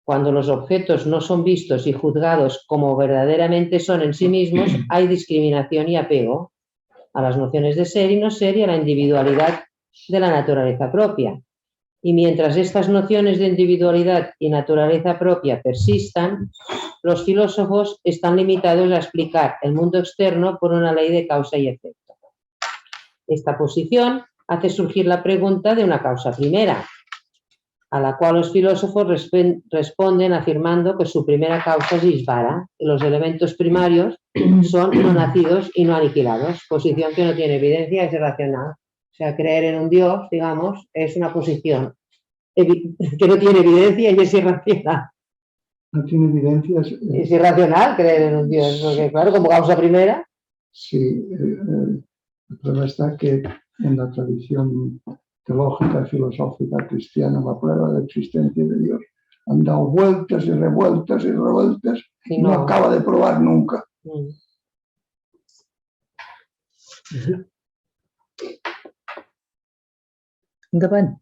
[SPEAKER 1] Cuando los objetos no son vistos y juzgados como verdaderamente son en sí mismos, hay discriminación y apego a las nociones de ser y no ser y a la individualidad de la naturaleza propia. Y mientras estas nociones de individualidad y naturaleza propia persistan, los filósofos están limitados a explicar el mundo externo por una ley de causa y efecto. Esta posición hace surgir la pregunta de una causa primera, a la cual los filósofos responden afirmando que su primera causa es Ishvara, y los elementos primarios son no nacidos y no aniquilados, posición que no tiene evidencia, es irracional. O sea, creer en un Dios, digamos, es una posición que no tiene evidencia y es irracional.
[SPEAKER 3] No tiene evidencias.
[SPEAKER 1] Es irracional creer en un Dios, porque claro, como causa primera.
[SPEAKER 3] Sí, el problema está que en la tradición teológica y filosófica cristiana la prueba de la existencia de Dios han dado vueltas y revueltas y revueltas y no acaba de probar nunca.
[SPEAKER 2] Endavant.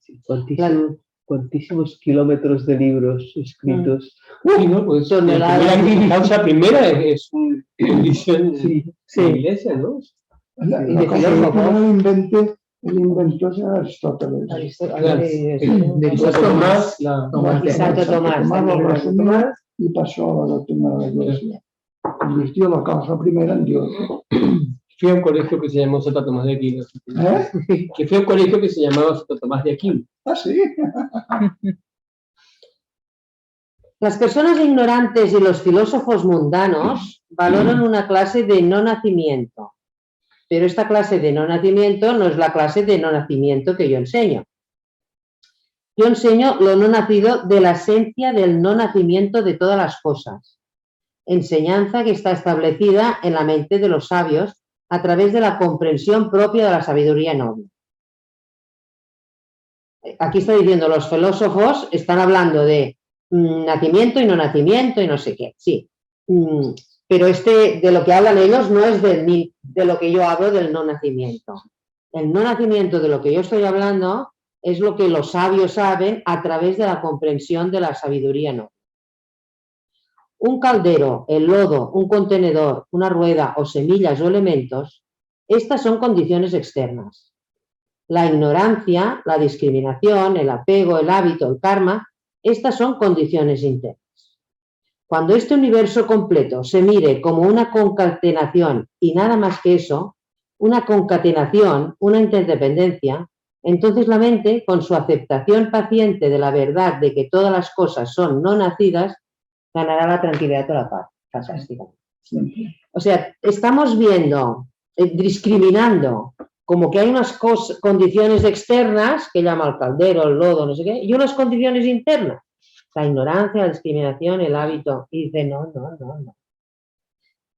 [SPEAKER 5] Cuantísimos kilómetros de libros escritos.
[SPEAKER 4] Sí, ¿no? Pues la causa primera es una condición de la Iglesia, ¿no?
[SPEAKER 3] La cosa es que no inventé, el inventor es Aristóteles.
[SPEAKER 4] Santo Tomás,
[SPEAKER 1] Y Santo Tomás
[SPEAKER 3] lo resumió y pasó a la doctrina de la Iglesia. Convirtió la causa primera en Dios.
[SPEAKER 4] Fui a un colegio que se llamó Santo Tomás de Aquino. Que fue un colegio que se llamaba Santo Tomás de Aquino.
[SPEAKER 3] Ah, sí.
[SPEAKER 1] Las personas ignorantes y los filósofos mundanos valoran una clase de no nacimiento, pero esta clase de no nacimiento no es la clase de no nacimiento que yo enseño. Yo enseño lo no nacido de la esencia del no nacimiento de todas las cosas, enseñanza que está establecida en la mente de los sabios a través de la comprensión propia de la sabiduría noble. Aquí está diciendo, los filósofos están hablando de nacimiento y no sé qué, sí. Pero de lo que hablan ellos no es de lo que yo hablo del no nacimiento. El no nacimiento de lo que yo estoy hablando es lo que los sabios saben a través de la comprensión de la sabiduría noble. Un caldero, el lodo, un contenedor, una rueda o semillas o elementos, estas son condiciones externas. La ignorancia, la discriminación, el apego, el hábito, el karma, estas son condiciones internas. Cuando este universo completo se mire como una concatenación y nada más que eso, una concatenación, una interdependencia, entonces la mente, con su aceptación paciente de la verdad de que todas las cosas son no nacidas, ganará la tranquilidad o la paz. Fantástica. O sea, estamos viendo, discriminando, como que hay unas condiciones externas, que llama el caldero, el lodo, no sé qué, y unas condiciones internas. La ignorancia, la discriminación, el hábito. Y dice, no.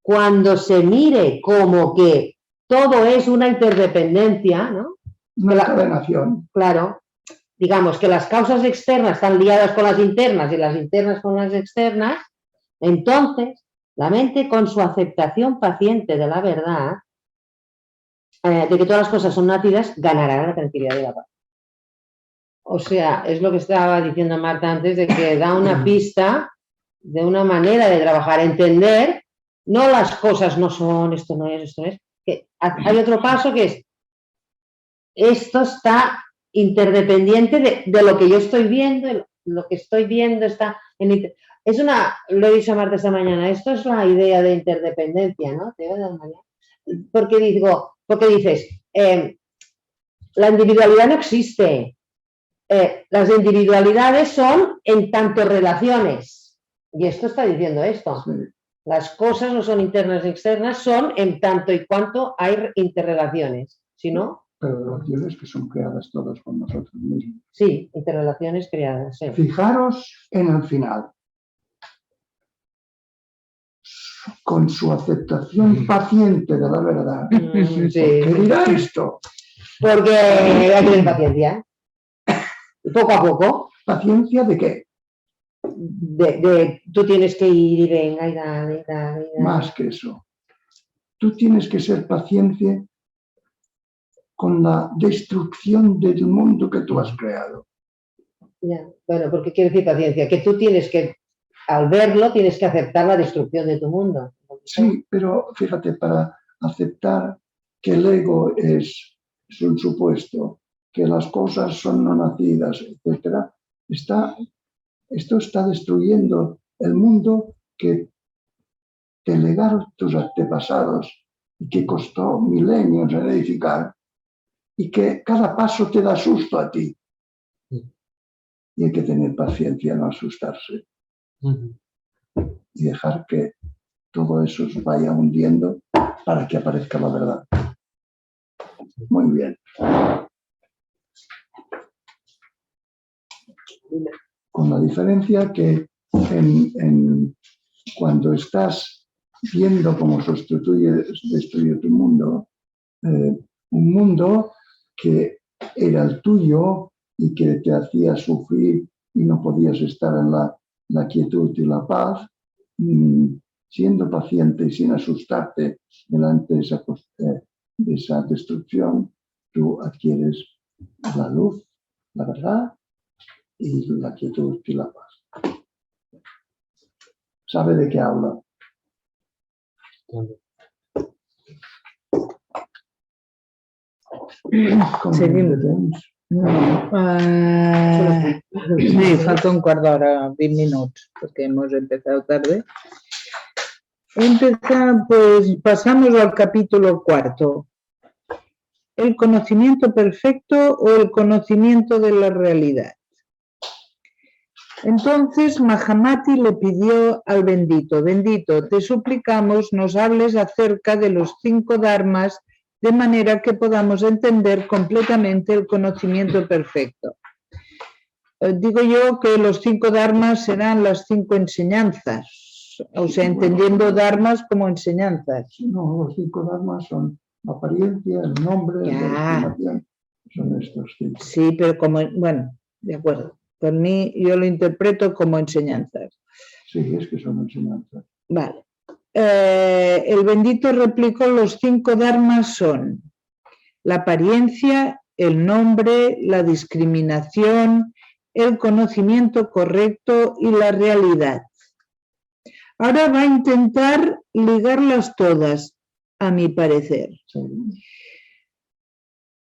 [SPEAKER 1] Cuando se mire como que todo es una interdependencia, ¿no?
[SPEAKER 3] Una encadenación.
[SPEAKER 1] Claro. Digamos que las causas externas están ligadas con las internas y las internas con las externas, entonces la mente, con su aceptación paciente de la verdad, de que todas las cosas son nacidas, ganará la tranquilidad y la paz. O sea, es lo que estaba diciendo Marta antes, de que da una pista de una manera de trabajar, entender, no las cosas no son, esto no es, que hay otro paso que es, esto está interdependiente de lo que yo estoy viendo, lo que estoy viendo está en... lo he dicho a Marta esta mañana, esto es la idea de interdependencia, ¿no? Porque dices, la individualidad no existe. Las individualidades son en tanto relaciones. Y esto está diciendo esto.
[SPEAKER 3] Sí.
[SPEAKER 1] Las cosas no son internas y externas, son en tanto y cuanto hay interrelaciones. Si no...
[SPEAKER 3] Pero relaciones que son creadas todas por nosotros mismos.
[SPEAKER 1] Sí, interrelaciones creadas. Sí.
[SPEAKER 3] Fijaros en el final. Con su aceptación paciente de la verdad.
[SPEAKER 1] Sí.
[SPEAKER 3] ¿Qué dirá esto?
[SPEAKER 1] Porque hay que tener paciencia. Poco a poco.
[SPEAKER 3] ¿Paciencia de qué?
[SPEAKER 1] Tú tienes que ir y venga y dale.
[SPEAKER 3] Más que eso. Tú tienes que ser paciente con la destrucción del mundo que tú has creado.
[SPEAKER 1] Ya. Bueno, ¿por qué quiere decir paciencia? Que tú tienes que, al verlo, tienes que aceptar la destrucción de tu mundo.
[SPEAKER 3] Sí, pero fíjate, para aceptar que el ego es un supuesto, que las cosas son no nacidas, etc., esto está destruyendo el mundo que te legaron tus antepasados y que costó milenios en edificar, y que cada paso te da susto a ti. y hay que tener paciencia, no asustarse y dejar que todo eso se vaya hundiendo para que aparezca la verdad. Muy bien. Con la diferencia que cuando estás viendo cómo se destruye tu mundo, un mundo que era el tuyo y que te hacía sufrir y no podías estar en la quietud y la paz, siendo paciente y sin asustarte delante de esa destrucción, tú adquieres la luz, la verdad y la quietud y la paz. ¿Sabe de qué habla?
[SPEAKER 2] Seguim. Sí, falta un quart d'hora, 20 minutos, porque hemos empezado tarde. Pues pasamos al capítulo 4. El conocimiento perfecto o el conocimiento de la realidad. Entonces Mahamati le pidió al bendito: bendito, te suplicamos nos hables acerca de los 5 dharmas de manera que podamos entender completamente el conocimiento perfecto. Digo yo que los 5 dharmas serán las 5 enseñanzas, o sea, entendiendo dharmas como enseñanzas.
[SPEAKER 3] No, los 5 dharmas son la apariencia, el nombre, la destinación, son estos 5.
[SPEAKER 2] Sí, pero bueno, de acuerdo. Por mí yo lo interpreto como enseñanzas.
[SPEAKER 3] Sí, es que son enseñanzas.
[SPEAKER 2] Vale. El bendito replicó: los 5 dharmas son la apariencia, el nombre, la discriminación, el conocimiento correcto y la realidad. Ahora va a intentar ligarlas todas, a mi parecer.
[SPEAKER 3] Sí.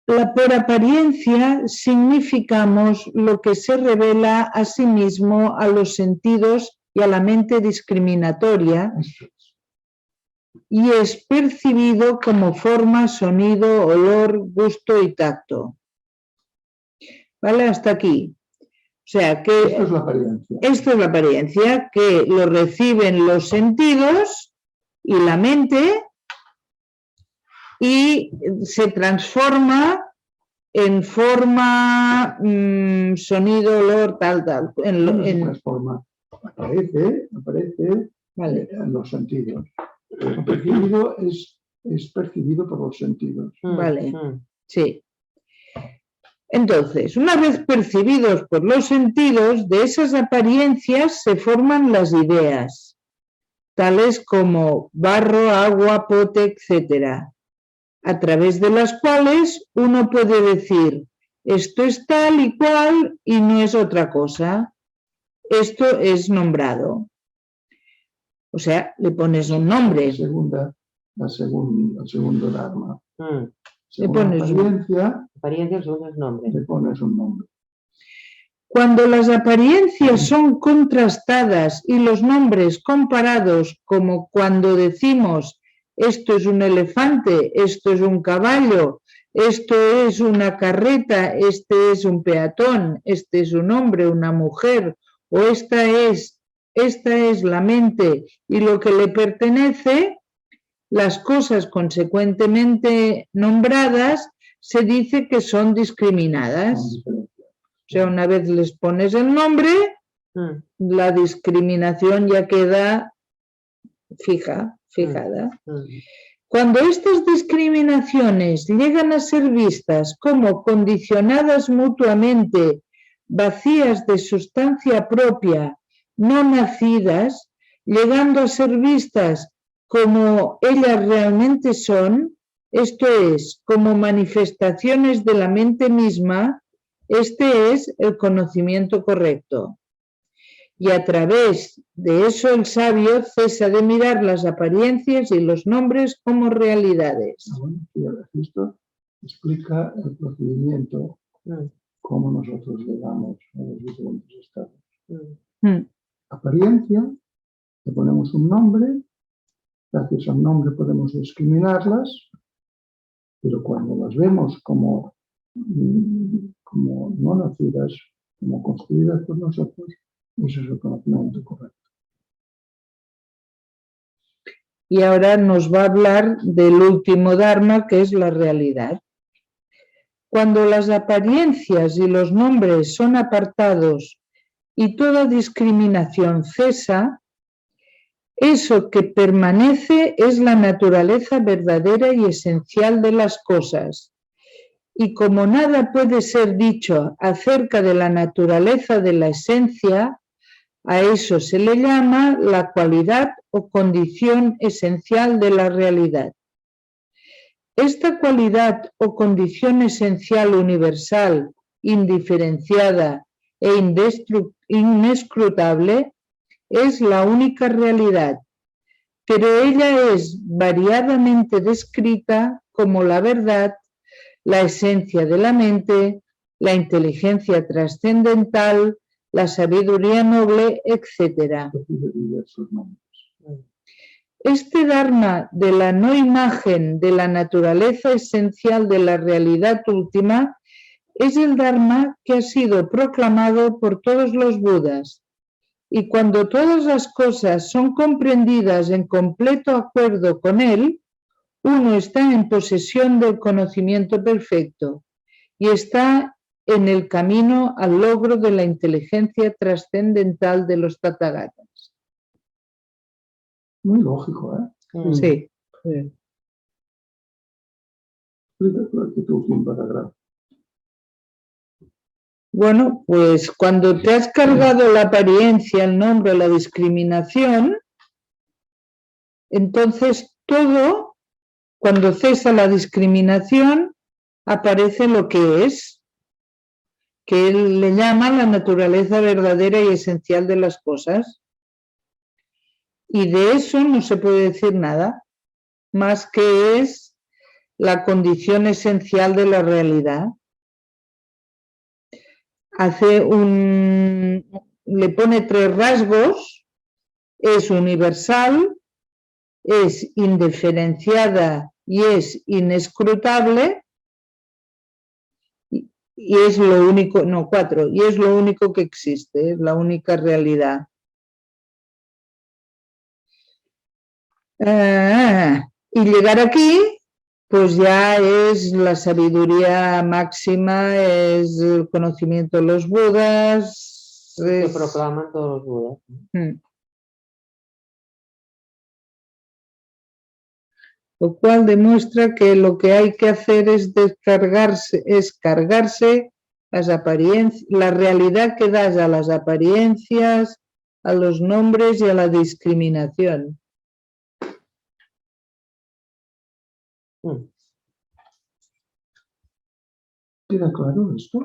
[SPEAKER 2] Por apariencia significamos lo que se revela a sí mismo a los sentidos y a la mente discriminatoria y es percibido como forma, sonido, olor, gusto y tacto. ¿Vale? Hasta aquí. O sea que
[SPEAKER 3] esto es la apariencia.
[SPEAKER 2] Esto es la apariencia, que lo reciben los sentidos y la mente y se transforma en forma, sonido, olor, tal.
[SPEAKER 3] ¿Cómo se transforma? Aparece
[SPEAKER 2] Vale.
[SPEAKER 3] en los sentidos. Lo percibido es percibido por los sentidos.
[SPEAKER 2] Vale, sí. Entonces, una vez percibidos por los sentidos, de esas apariencias se forman las ideas, tales como barro, agua, pote, etc., a través de las cuales uno puede decir: esto es tal y cual y no es otra cosa. Esto es nombrado. O sea, le pones un nombre.
[SPEAKER 3] El segundo dharma.
[SPEAKER 2] Le pones
[SPEAKER 1] apariencia, el segundo es nombre.
[SPEAKER 3] Le pones un nombre.
[SPEAKER 2] Cuando las apariencias son contrastadas y los nombres comparados, como cuando decimos esto es un elefante, esto es un caballo, esto es una carreta, este es un peatón, este es un hombre, una mujer, o esta es la mente y lo que le pertenece, las cosas consecuentemente nombradas se dice que son discriminadas. O sea, una vez les pones el nombre, la discriminación ya queda fijada. Cuando estas discriminaciones llegan a ser vistas como condicionadas mutuamente, vacías de sustancia propia, no nacidas, llegando a ser vistas como ellas realmente son, esto es, como manifestaciones de la mente misma, este es el conocimiento correcto. Y a través de eso el sabio cesa de mirar las apariencias y los nombres como realidades.
[SPEAKER 3] Esto explica el procedimiento, cómo nosotros llegamos a los diferentes estados. Apariencia, le ponemos un nombre, gracias a un nombre podemos discriminarlas, pero cuando las vemos como no nacidas, como construidas por nosotros, ese es el conocimiento correcto.
[SPEAKER 2] Y ahora nos va a hablar del último Dharma, que es la realidad. Cuando las apariencias y los nombres son apartados y toda discriminación cesa, eso que permanece es la naturaleza verdadera y esencial de las cosas. Y como nada puede ser dicho acerca de la naturaleza de la esencia, a eso se le llama la cualidad o condición esencial de la realidad. Esta cualidad o condición esencial universal, indiferenciada e inescrutable es la única realidad, pero ella es variadamente descrita como la verdad, la esencia de la mente, la inteligencia trascendental, la sabiduría noble, etc. Este Dharma de la no imagen de la naturaleza esencial de la realidad última es el Dharma que ha sido proclamado por todos los Budas. Y cuando todas las cosas son comprendidas en completo acuerdo con él, uno está en posesión del conocimiento perfecto y está en el camino al logro de la inteligencia trascendental de los Tathagatas.
[SPEAKER 3] Muy lógico, ¿eh?
[SPEAKER 2] Sí.
[SPEAKER 3] Explica tu último parágrafo.
[SPEAKER 2] Bueno, pues cuando te has cargado la apariencia, el nombre, la discriminación, entonces todo, cuando cesa la discriminación, aparece lo que es, que él le llama la naturaleza verdadera y esencial de las cosas. Y de eso no se puede decir nada, más que es la condición esencial de la realidad. Le pone 3 rasgos: es universal, es indiferenciada y es inescrutable, y es lo único, no, 4, y es lo único que existe, es la única realidad. Y llegar aquí, pues ya es la sabiduría máxima, es el conocimiento de los Budas.
[SPEAKER 1] Que proclaman todos los Budas.
[SPEAKER 2] Lo cual demuestra que lo que hay que hacer es cargarse las apariencias, la realidad que das a las apariencias, a los nombres y a la discriminación.
[SPEAKER 3] ¿Queda claro esto?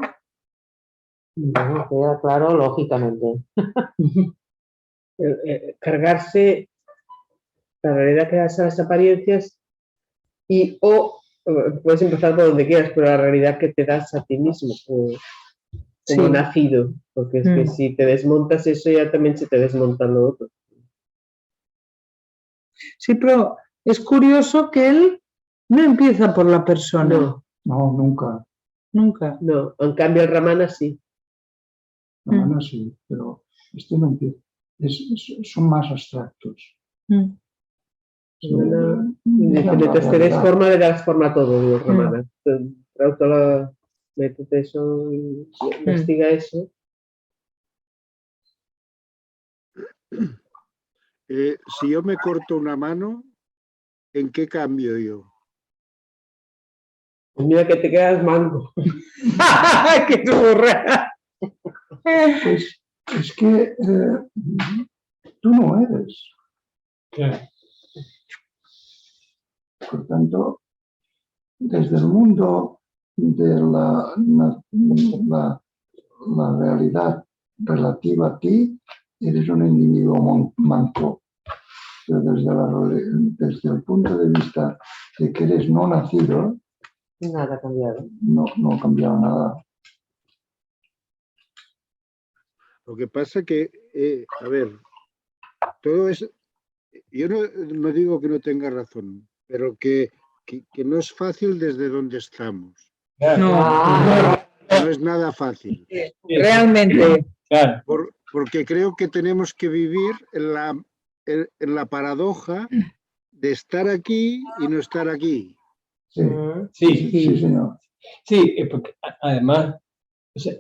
[SPEAKER 1] Bueno, queda claro lógicamente.
[SPEAKER 5] Cargarse la realidad que das a las apariencias puedes empezar por donde quieras, pero la realidad que te das a ti mismo como nacido, porque es que si te desmontas eso ya también se te desmonta lo otro.
[SPEAKER 2] Sí, pero es curioso que él no empieza por la persona.
[SPEAKER 3] No, nunca.
[SPEAKER 2] Nunca.
[SPEAKER 5] No, en cambio el Ramana sí.
[SPEAKER 3] Ramana sí, pero este no empieza. Son más abstractos.
[SPEAKER 5] Entonces tenés forma de dar forma a todo, digo, Ramana. Métete eso, investiga eso.
[SPEAKER 6] Si yo me corto una mano, ¿en qué cambio yo?
[SPEAKER 5] Mira que te quedas manco.
[SPEAKER 2] ¡Qué burra!
[SPEAKER 3] Pues es que tú no eres.
[SPEAKER 4] Claro.
[SPEAKER 3] Por tanto, desde el mundo de la realidad relativa a ti, eres un individuo manco. Pero desde el punto de vista de que eres no nacido,
[SPEAKER 1] Nada ha cambiado.
[SPEAKER 3] no ha cambiado nada.
[SPEAKER 6] Lo que pasa que, a ver, todo es, yo no digo que no tenga razón, pero que no es fácil desde donde estamos.
[SPEAKER 2] No.
[SPEAKER 6] no es nada fácil.
[SPEAKER 2] Realmente.
[SPEAKER 4] Claro.
[SPEAKER 6] Porque creo que tenemos que vivir en la paradoja de estar aquí y no estar aquí.
[SPEAKER 3] Sí,
[SPEAKER 4] Sí,
[SPEAKER 3] sí, señor.
[SPEAKER 4] sí, porque además, o sea,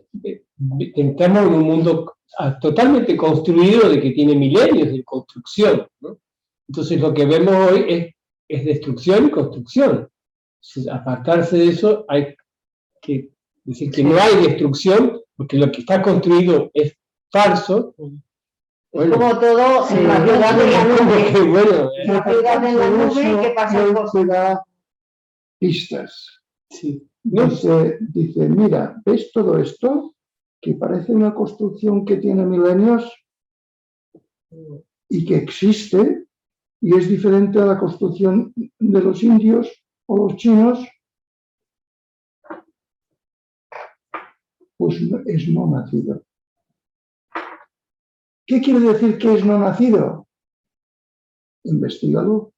[SPEAKER 4] entramos en un mundo totalmente construido de que tiene milenios de construcción, ¿no? Entonces lo que vemos hoy es destrucción y construcción. Entonces, apartarse de eso hay que decir que no hay destrucción, porque lo que está construido es falso.
[SPEAKER 1] Es como todo en la ciudad de la nube.
[SPEAKER 4] Bueno,
[SPEAKER 1] La ciudad en la nube y que pasan
[SPEAKER 3] Él
[SPEAKER 1] cosas.
[SPEAKER 3] te da pistas.
[SPEAKER 4] sí. No,
[SPEAKER 3] Dice, mira, ¿ves todo esto? Que parece una construcción que tiene milenios y que existe y es diferente a la construcción de los indios o los chinos, pues es no nacido. ¿Qué quiere decir que es no nacido? Investígalo.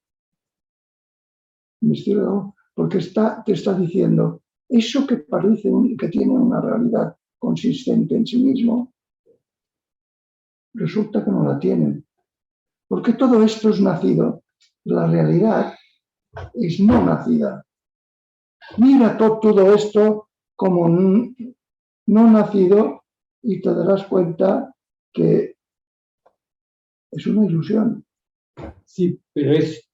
[SPEAKER 3] Investígalo, porque te está diciendo, eso que parece que tiene una realidad consistente en sí mismo, resulta que no la tienen. Porque todo esto es nacido. La realidad es no nacida. Mira todo esto como no nacido y te darás cuenta que es una ilusión.
[SPEAKER 4] sí, pero es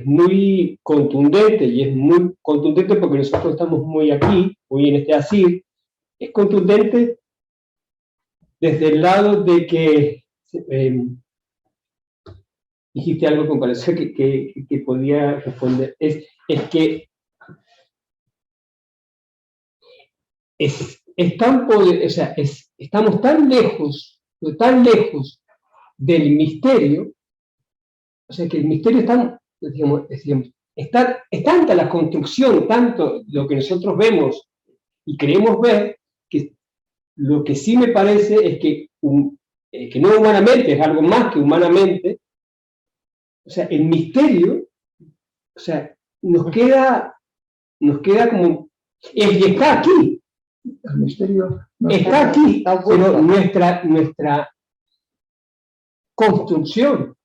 [SPEAKER 4] muy contundente, y es muy contundente porque nosotros estamos muy aquí, muy en este asir. Es contundente desde el lado de que dijiste algo que me pareció que podía responder. Es que es tan o sea, estamos tan lejos del misterio, o sea, que el misterio es tanta la construcción, tanto lo que nosotros vemos y creemos ver, que lo que sí me parece es que no humanamente, es algo más que humanamente, o sea, el misterio, o sea, nos queda como, y está aquí.
[SPEAKER 3] El misterio no
[SPEAKER 4] Está aquí, pero nuestra construcción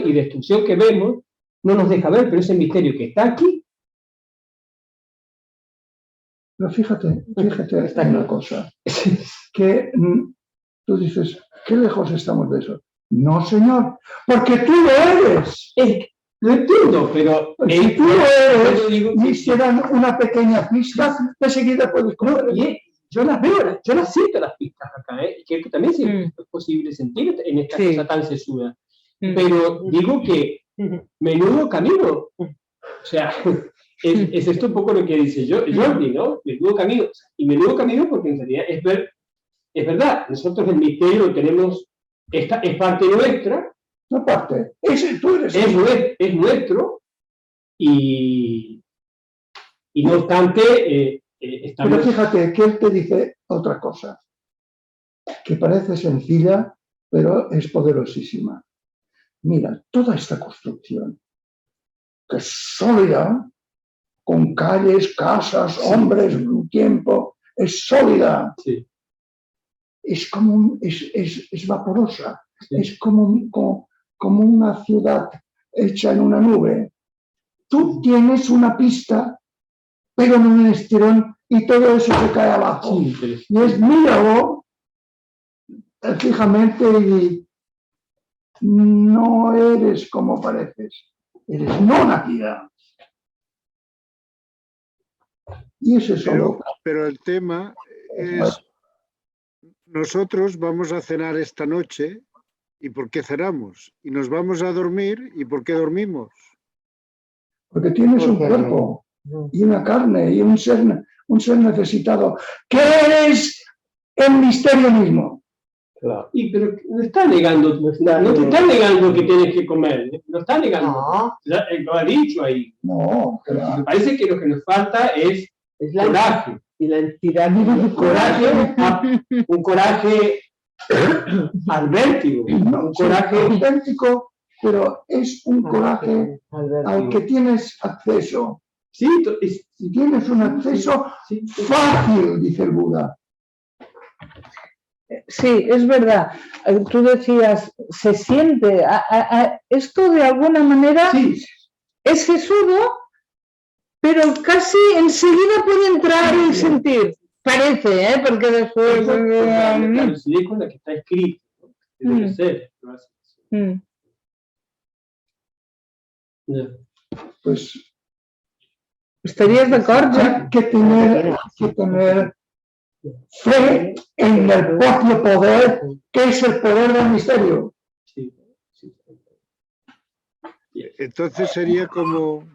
[SPEAKER 4] y destrucción que vemos no nos deja ver, pero ese misterio que está aquí.
[SPEAKER 3] Pero fíjate en una cosa, que tú dices, ¿qué lejos estamos de eso? No, señor, porque tú lo eres.
[SPEAKER 4] Lo entiendo, pero
[SPEAKER 3] Si tú lo eres
[SPEAKER 4] digo,
[SPEAKER 3] y te dan una pequeña pista, enseguida puedes comer.
[SPEAKER 4] yo las veo, yo las siento las pistas acá, y que también es posible sentir en esta cosa tan sesuda. Pero digo que menudo camino, o sea, es esto un poco lo que dice Jordi, ¿no? Menudo camino, y menudo camino porque en realidad es verdad, nosotros el misterio lo tenemos, es parte nuestra.
[SPEAKER 3] No parte, tú eres.
[SPEAKER 4] Es nuestro, y no obstante, estamos...
[SPEAKER 3] Pero fíjate que él te dice otra cosa, que parece sencilla, pero es poderosísima. Mira, toda esta construcción, que es sólida, con calles, casas, hombres, un tiempo, es sólida.
[SPEAKER 4] Sí.
[SPEAKER 3] Es como es vaporosa,
[SPEAKER 4] Sí.
[SPEAKER 3] es como una ciudad hecha en una nube. Tú tienes una pista, pero en un estirón y todo eso se cae abajo.
[SPEAKER 4] Sí,
[SPEAKER 3] y es míralo fijamente y no eres como pareces, eres no nacida. Y eso es solo.
[SPEAKER 6] Pero el tema es, nosotros vamos a cenar esta noche, ¿y por qué cenamos? Y nos vamos a dormir, ¿y por qué dormimos?
[SPEAKER 3] Porque tienes un cuerpo y una carne y un ser necesitado, que es el misterio mismo.
[SPEAKER 4] Claro. Pero no está negando, no te está negando que tienes que comer, no está negando.
[SPEAKER 1] No.
[SPEAKER 4] Lo ha dicho ahí.
[SPEAKER 3] No, claro.
[SPEAKER 4] Me parece que lo que nos falta es
[SPEAKER 5] la
[SPEAKER 4] coraje.
[SPEAKER 5] Y la entidad
[SPEAKER 4] Un coraje al vértigo,
[SPEAKER 3] No,
[SPEAKER 4] un coraje
[SPEAKER 3] auténtico, pero es un coraje al que tienes acceso.
[SPEAKER 4] Sí,
[SPEAKER 3] Si tienes un acceso
[SPEAKER 4] sí.
[SPEAKER 3] fácil, dice el Buda.
[SPEAKER 2] Sí, es verdad. Tú decías, se siente. Esto de alguna manera
[SPEAKER 3] Sí,
[SPEAKER 2] es sesudo, pero casi enseguida puede entrar y sentir. Parece, ¿eh? Porque después...
[SPEAKER 4] La lucidez con la que está escrito, ¿no? Debe ser. Ya.
[SPEAKER 3] pues
[SPEAKER 2] ¿Estarías de acuerdo?
[SPEAKER 3] hay que tener fe en el propio poder, que es el poder del misterio.
[SPEAKER 4] Sí, sí.
[SPEAKER 6] Entonces sería como,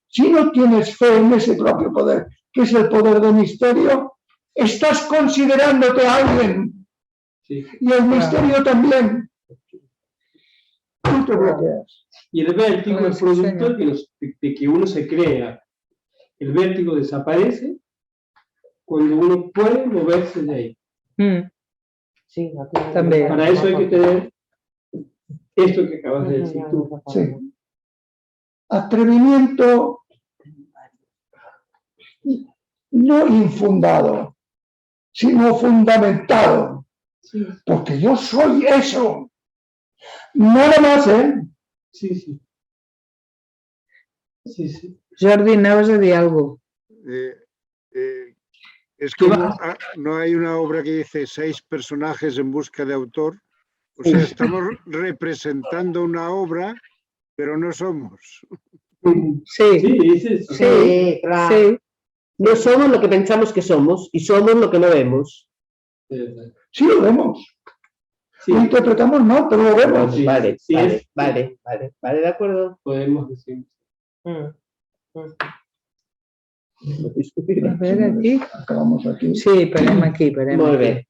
[SPEAKER 3] Si no tienes fe en ese propio poder, que es el poder del misterio, estás considerándote alguien.
[SPEAKER 4] Sí.
[SPEAKER 3] Y el misterio también. Tú te bloqueas.
[SPEAKER 4] Y el vértigo es producto de que uno se crea. El vértigo desaparece cuando uno puede moverse de ahí.
[SPEAKER 1] Sí,
[SPEAKER 2] También.
[SPEAKER 4] Para eso hay que tener esto que acabas de decir tú.
[SPEAKER 3] Sí. Atrevimiento no infundado, sino fundamentado.
[SPEAKER 4] Sí,
[SPEAKER 3] Porque yo soy eso. Nada más, ¿eh?
[SPEAKER 4] sí, sí. Sí, sí.
[SPEAKER 2] Jordi, anaves a dir alguna cosa.
[SPEAKER 6] es como, no hay una obra que dice 6 personajes en busca de autor. O sea, estamos representando una obra, pero no somos.
[SPEAKER 2] Sí,
[SPEAKER 4] Sí, es eso.
[SPEAKER 1] Sí, claro.
[SPEAKER 2] sí.
[SPEAKER 5] No somos lo que pensamos que somos y somos lo que no vemos.
[SPEAKER 3] Sí lo vemos.
[SPEAKER 4] Sí,
[SPEAKER 3] Lo interpretamos mal, pero lo vemos.
[SPEAKER 4] Sí,
[SPEAKER 5] Vale,
[SPEAKER 4] sí,
[SPEAKER 5] vale, de acuerdo.
[SPEAKER 4] podemos decir.
[SPEAKER 2] A veure, aquí.
[SPEAKER 3] Acabamos aquí.
[SPEAKER 2] Sí, parem aquí, parem
[SPEAKER 5] Molt
[SPEAKER 2] aquí.
[SPEAKER 5] bé.